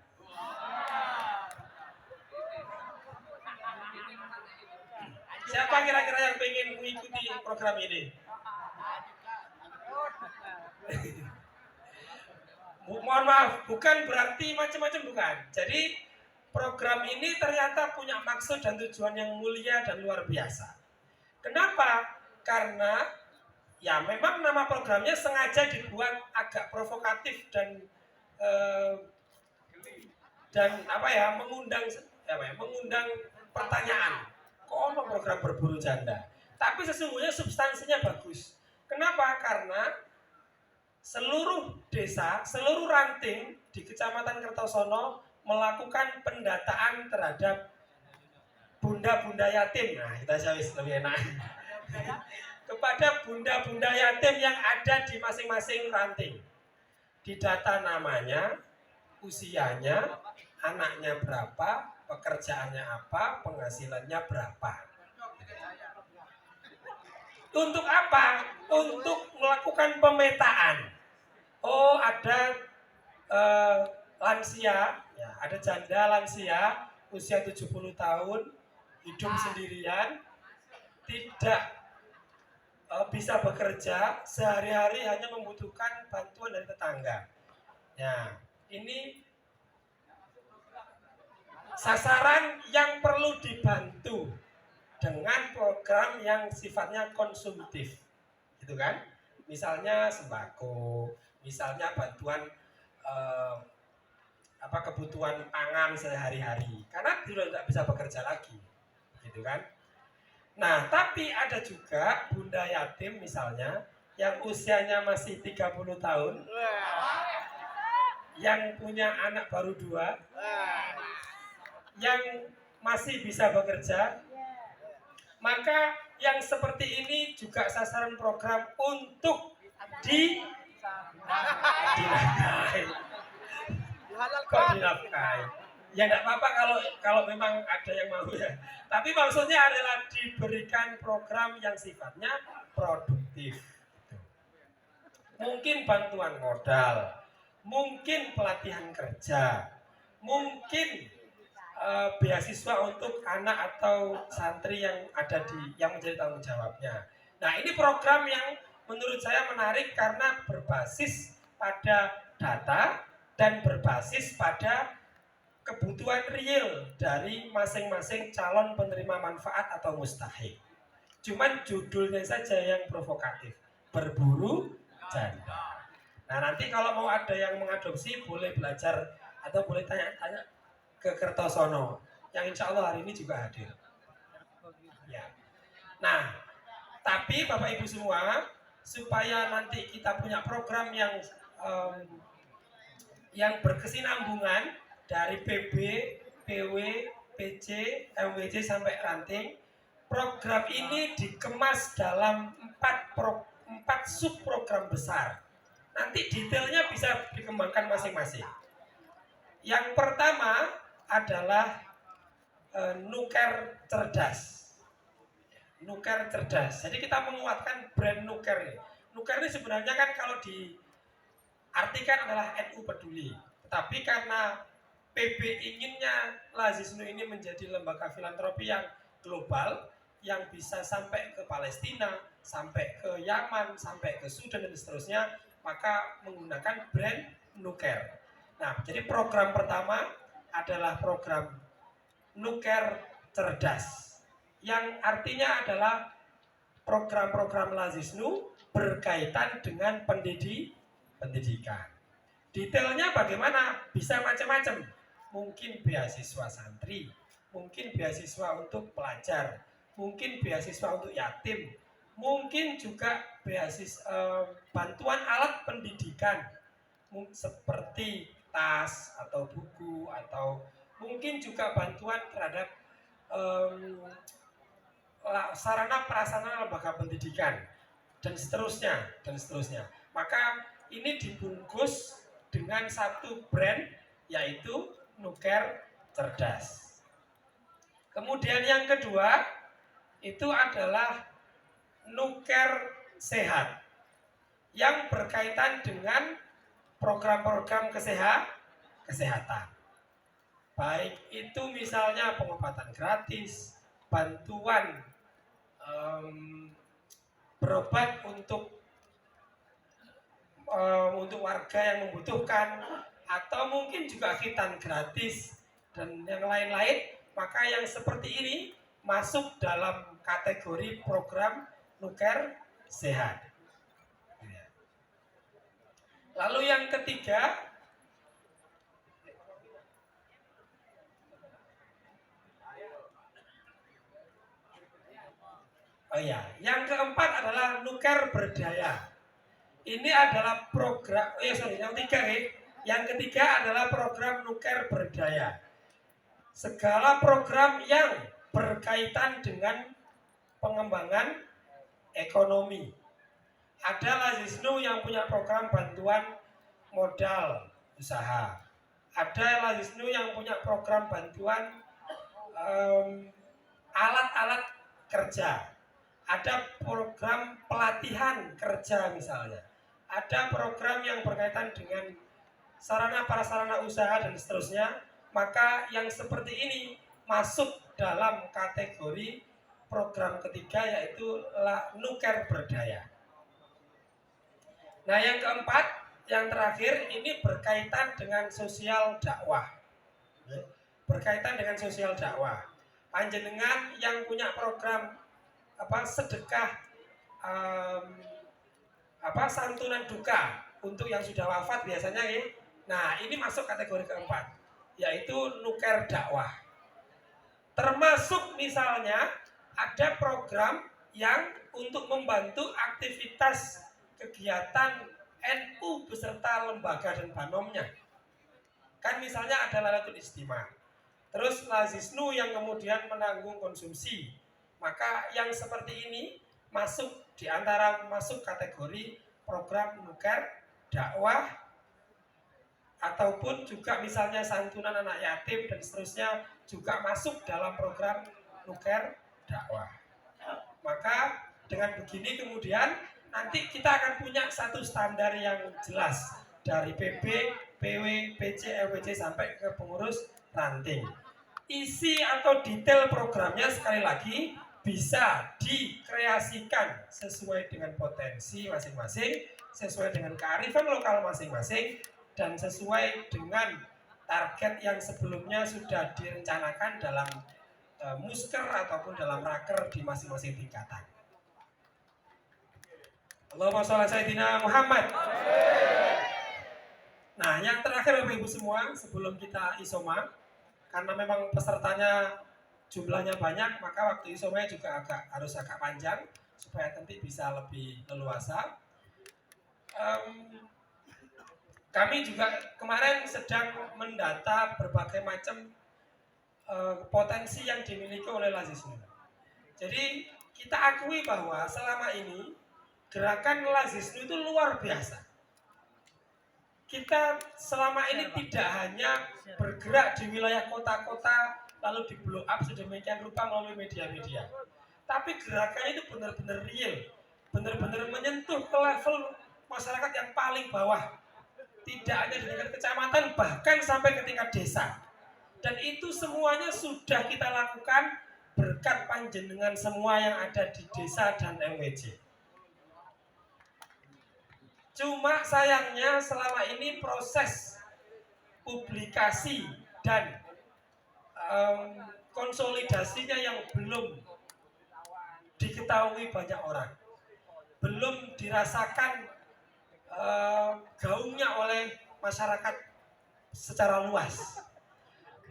Siapa kira-kira yang ingin mengikuti program ini? Mohon maaf, bukan berarti macam-macam, bukan. Jadi program ini ternyata punya maksud dan tujuan yang mulia dan luar biasa. Kenapa? Karena ya memang nama programnya sengaja dibuat agak provokatif dan mengundang pertanyaan. Kok program berburu janda? Tapi sesungguhnya substansinya bagus. Kenapa? Karena seluruh desa, seluruh ranting di Kecamatan Kertosono melakukan pendataan terhadap bunda-bunda yatim. Nah, kita jauh lebih enak. Kepada bunda-bunda yatim yang ada di masing-masing ranting. Didata namanya, usianya, anaknya berapa, pekerjaannya apa, penghasilannya berapa. Untuk apa? Untuk melakukan pemetaan. Oh, ada lansia, ya, ada janda lansia usia 70 tahun, hidup sendirian, tidak bisa bekerja, sehari-hari hanya membutuhkan bantuan dari tetangga. Ya, ini sasaran yang perlu dibantu dengan program yang sifatnya konsumtif, gitu kan? Misalnya sembako, misalnya bantuan kebutuhan pangan sehari-hari, karena dia tidak bisa bekerja lagi, gitu kan? Nah, tapi ada juga bunda yatim misalnya yang usianya masih 30 tahun, yang punya anak baru 2, yang masih bisa bekerja. Maka yang seperti ini juga sasaran program untuk dinafkahi. Kok dinafkahi? Ya tidak apa-apa kalau memang ada yang mau ya. Tapi maksudnya adalah diberikan program yang sifatnya produktif. Mungkin bantuan modal, mungkin pelatihan kerja, mungkin beasiswa untuk anak atau santri yang yang menjadi tanggung jawabnya. Nah, ini program yang menurut saya menarik karena berbasis pada data dan berbasis pada kebutuhan real dari masing-masing calon penerima manfaat atau mustahik. Cuman judulnya saja yang provokatif, Berburu Janda. Nah, nanti kalau mau ada yang mengadopsi boleh belajar atau boleh tanya-tanya ke Kertosono, yang insya Allah hari ini juga hadir. Ya. Nah, tapi Bapak Ibu semua, supaya nanti kita punya program yang yang berkesinambungan dari PB, PW, PC, MWC sampai ranting. Program ini dikemas dalam 4 subprogram besar. Nanti detailnya bisa dikembangkan masing-masing. Yang pertama adalah Nuker Cerdas. Nuker Cerdas. Jadi kita menguatkan brand Nuker ini. Nuker ini sebenarnya kan kalau diartikan adalah NU Peduli. Tetapi karena PB inginnya Lazisnu ini menjadi lembaga filantropi yang global, yang bisa sampai ke Palestina, sampai ke Yaman, sampai ke Sudan dan seterusnya, maka menggunakan brand Nuker. Nah, jadi program pertama adalah program Nuker Cerdas, yang artinya adalah program-program Lazisnu berkaitan dengan pendidikan. Detailnya bagaimana? Bisa macam-macam. Mungkin beasiswa santri, mungkin beasiswa untuk pelajar, mungkin beasiswa untuk yatim, mungkin juga beasiswa bantuan alat pendidikan seperti tas atau buku, atau mungkin juga bantuan terhadap sarana prasarana lembaga pendidikan dan seterusnya. Maka ini dibungkus dengan satu brand, yaitu Nuker Cerdas. Kemudian yang kedua itu adalah Nuker Sehat, yang berkaitan dengan program-program kesehatan. Baik itu misalnya pengobatan gratis, bantuan berobat untuk warga yang membutuhkan, atau mungkin juga khitan gratis dan yang lain-lain. Maka yang seperti ini masuk dalam kategori program Nuker Sehat. Lalu yang ketiga, yang keempat adalah Nuker Berdaya. Ini adalah program, yang ketiga adalah program Nuker Berdaya. Segala program yang berkaitan dengan pengembangan ekonomi. Ada Lazisnu yang punya program bantuan modal usaha. Ada Lazisnu yang punya program bantuan alat-alat kerja. Ada program pelatihan kerja misalnya. Ada program yang berkaitan dengan sarana prasarana usaha dan seterusnya. Maka yang seperti ini masuk dalam kategori program ketiga, yaitu Nuker Berdaya. Nah, yang keempat, yang terakhir ini berkaitan dengan sosial dakwah. Berkaitan dengan sosial dakwah. Panjenengan yang punya program sedekah santunan duka untuk yang sudah wafat biasanya ya. Nah, ini masuk kategori keempat, yaitu Nuker Dakwah. Termasuk misalnya ada program yang untuk membantu aktivitas kegiatan NU beserta lembaga dan banomnya. Kan misalnya ada Lailatul Istimewa, terus Lazisnu yang kemudian menanggung konsumsi. Maka yang seperti ini masuk kategori program Nuker Dakwah, ataupun juga misalnya santunan anak yatim dan seterusnya juga masuk dalam program Nuker Dakwah. Maka dengan begini kemudian nanti kita akan punya satu standar yang jelas dari PB, PW, PC, LWC sampai ke pengurus ranting. Isi atau detail programnya sekali lagi bisa dikreasikan sesuai dengan potensi masing-masing, sesuai dengan kearifan lokal masing-masing, dan sesuai dengan target yang sebelumnya sudah direncanakan dalam musker ataupun dalam raker di masing-masing tingkatan. Allahumma sholli ala sayyidina Muhammad. Nah, yang terakhir Bapak Ibu semua, sebelum kita isoma, karena memang pesertanya jumlahnya banyak, maka waktu isomanya juga harus agak panjang supaya nanti bisa lebih leluasa. kami juga kemarin sedang mendata berbagai macam potensi yang dimiliki oleh Lazisnu. Jadi kita akui bahwa selama ini gerakan Lazisnu itu luar biasa. Kita selama ini tidak hanya bergerak di wilayah kota-kota lalu di blow up sedemikian rupa melalui media-media, tapi gerakannya itu benar-benar real, benar-benar menyentuh ke level masyarakat yang paling bawah, tidak hanya di tingkat kecamatan, bahkan sampai ke tingkat desa. Dan itu semuanya sudah kita lakukan berkat panjenengan semua yang ada di desa dan MWC. Cuma sayangnya selama ini proses publikasi dan konsolidasinya yang belum diketahui banyak orang, belum dirasakan gaungnya oleh masyarakat secara luas.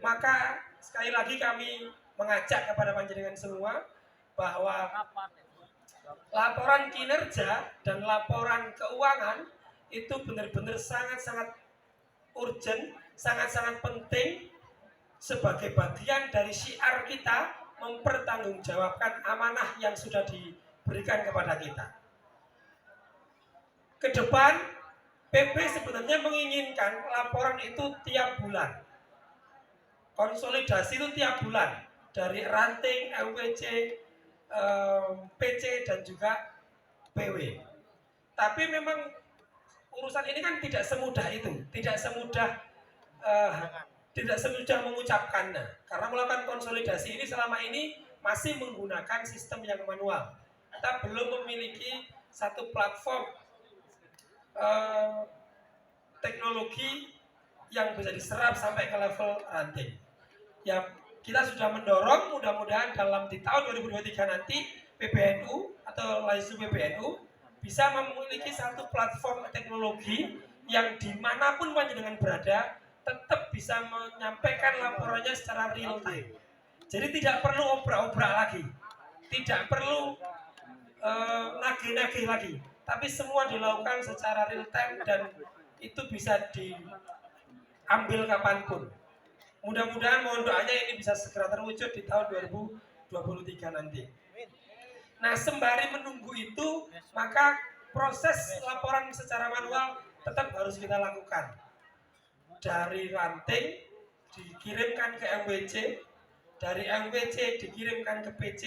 Maka sekali lagi kami mengajak kepada panjenengan semua bahwa laporan kinerja dan laporan keuangan itu benar-benar sangat-sangat urgent, sangat-sangat penting sebagai bagian dari syiar kita mempertanggungjawabkan amanah yang sudah diberikan kepada kita. Ke depan, PP sebenarnya menginginkan laporan itu tiap bulan. Konsolidasi itu tiap bulan dari ranting, MWC, PC dan juga PW. Tapi memang urusan ini kan tidak semudah itu, tidak semudah mengucapkannya. Karena melakukan konsolidasi ini selama ini masih menggunakan sistem yang manual. Kita belum memiliki satu platform teknologi yang bisa diserap sampai ke level ranting. Ya, kita sudah mendorong mudah-mudahan di tahun 2023 nanti PBNU atau Lazisnu PBNU bisa memiliki satu platform teknologi yang dimanapun panjenengan berada tetap bisa menyampaikan laporannya secara real time. Jadi tidak perlu obrak-obrak lagi, tidak perlu nagih-nagih lagi, tapi semua dilakukan secara real time dan itu bisa diambil kapanpun. Mudah-mudahan mohon doanya ini bisa segera terwujud di tahun 2023 nanti. Nah, sembari menunggu itu, maka proses laporan secara manual tetap harus kita lakukan. Dari ranting dikirimkan ke MWC, dari MWC dikirimkan ke PC,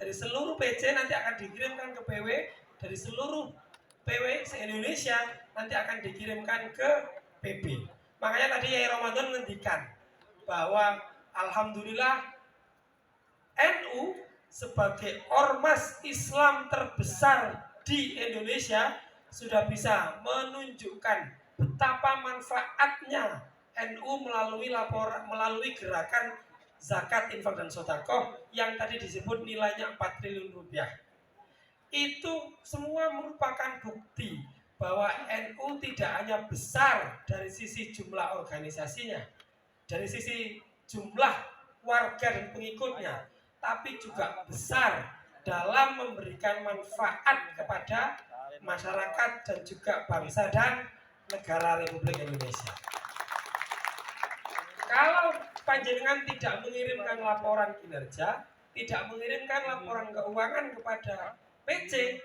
dari seluruh PC nanti akan dikirimkan ke PW, dari seluruh PW se-Indonesia nanti akan dikirimkan ke PB. Makanya tadi Yai Ramadan menghentikan bahwa alhamdulillah NU sebagai ormas Islam terbesar di Indonesia sudah bisa menunjukkan betapa manfaatnya NU melalui gerakan zakat, infak dan sedekah yang tadi disebut nilainya 4 triliun rupiah. Itu semua merupakan bukti bahwa NU tidak hanya besar dari sisi jumlah organisasinya, dari sisi jumlah warga dan pengikutnya, tapi juga besar dalam memberikan manfaat kepada masyarakat dan juga bangsa dan negara Republik Indonesia. Kalau panjenengan tidak mengirimkan laporan kinerja, tidak mengirimkan laporan keuangan kepada PC,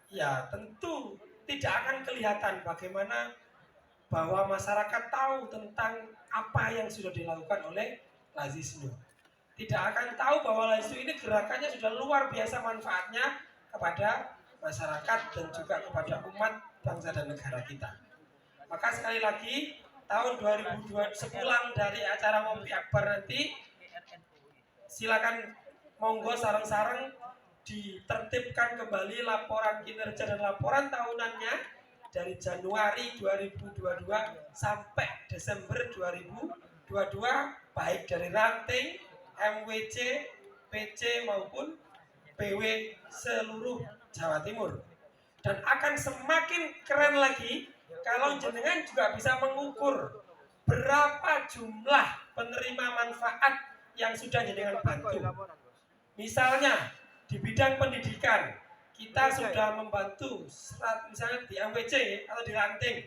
ya tentu tidak akan kelihatan bagaimana bahwa masyarakat tahu tentang apa yang sudah dilakukan oleh Lazisnu. Tidak akan tahu bahwa Lazisnu ini gerakannya sudah luar biasa manfaatnya kepada masyarakat dan juga kepada umat bangsa dan negara kita. Maka sekali lagi tahun 2002 sepulang dari acara ngopi akbar nanti, silakan monggo sareng-sareng ditertibkan kembali laporan kinerja dan laporan tahunannya dari Januari 2022 sampai Desember 2022, baik dari ranting, MWC, PC maupun PW seluruh Jawa Timur. Dan akan semakin keren lagi kalau jenengan juga bisa mengukur berapa jumlah penerima manfaat yang sudah jenengan bantu. Misalnya di bidang pendidikan kita sudah membantu misalnya di MWC atau di ranting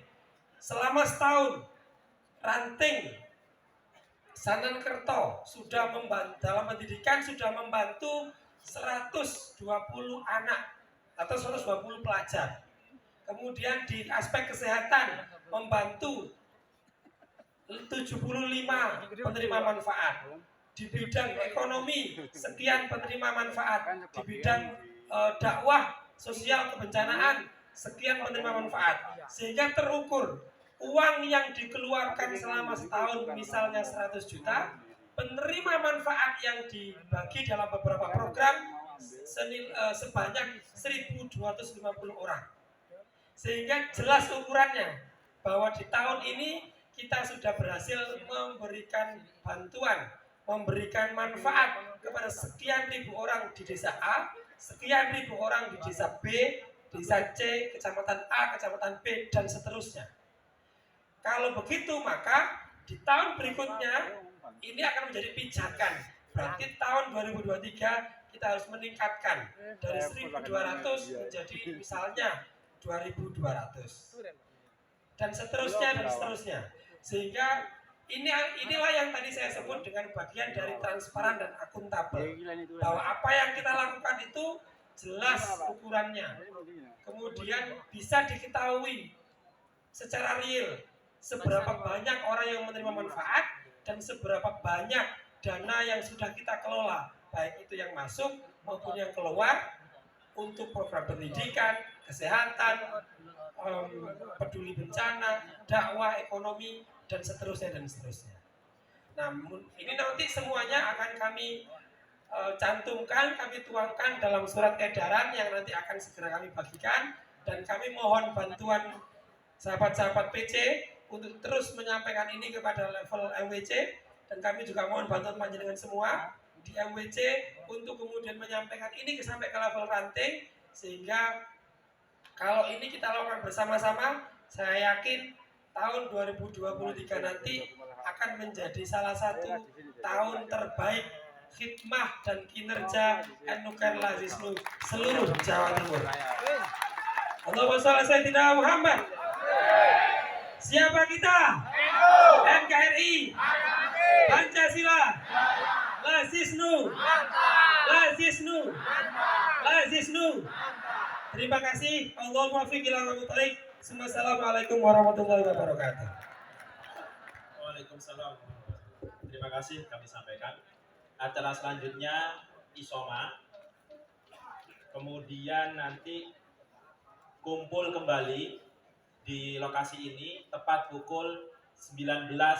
selama setahun ranting Sanankerto sudah membantu dalam pendidikan, sudah membantu 120 anak atau 120 pelajar. Kemudian di aspek kesehatan membantu 75 penerima manfaat. Di bidang ekonomi sekian penerima manfaat. Di bidang dakwah sosial kebencanaan sekian penerima manfaat. Sehingga terukur uang yang dikeluarkan selama setahun misalnya 100 juta, penerima manfaat yang dibagi dalam beberapa program sebanyak 1.250 orang. Sehingga jelas ukurannya bahwa di tahun ini kita sudah berhasil memberikan bantuan, memberikan manfaat kepada sekian ribu orang di desa A, sekian ribu orang di desa B, desa C, kecamatan A, kecamatan B, dan seterusnya. Kalau begitu maka di tahun berikutnya ini akan menjadi pijakan. Berarti tahun 2023 kita harus meningkatkan dari 1.200 menjadi misalnya 2.200 dan seterusnya. Sehingga inilah yang tadi saya sebut dengan bagian dari transparan dan akuntabel, bahwa apa yang kita lakukan itu jelas ukurannya, kemudian bisa diketahui secara real seberapa banyak orang yang menerima manfaat dan seberapa banyak dana yang sudah kita kelola, baik itu yang masuk maupun yang keluar untuk program pendidikan, kesehatan, peduli bencana, dakwah, ekonomi, dan seterusnya. Namun ini nanti semuanya akan kami cantumkan, kami tuangkan dalam surat edaran yang nanti akan segera kami bagikan, dan kami mohon bantuan sahabat-sahabat PC untuk terus menyampaikan ini kepada level MWC, dan kami juga mohon bantuan panjenengan semua di MWC untuk kemudian menyampaikan ini sampai ke level ranting, sehingga kalau ini kita lakukan bersama-sama, saya yakin tahun 2023 nanti akan menjadi salah satu tahun terbaik khidmah dan kinerja N.Nuker Lazisnu seluruh Jawa Timur. Allahumma sholli ala sayyidina Muhammad. Siapa kita? NKRI, Pancasila, Lazisnu. Terima kasih. Allahumma fiqh ila mubarak. Assalamualaikum warahmatullahi wabarakatuh. Waalaikumsalam. Terima kasih kami sampaikan. Acara selanjutnya Isoma. Kemudian nanti kumpul kembali di lokasi ini tepat pukul 19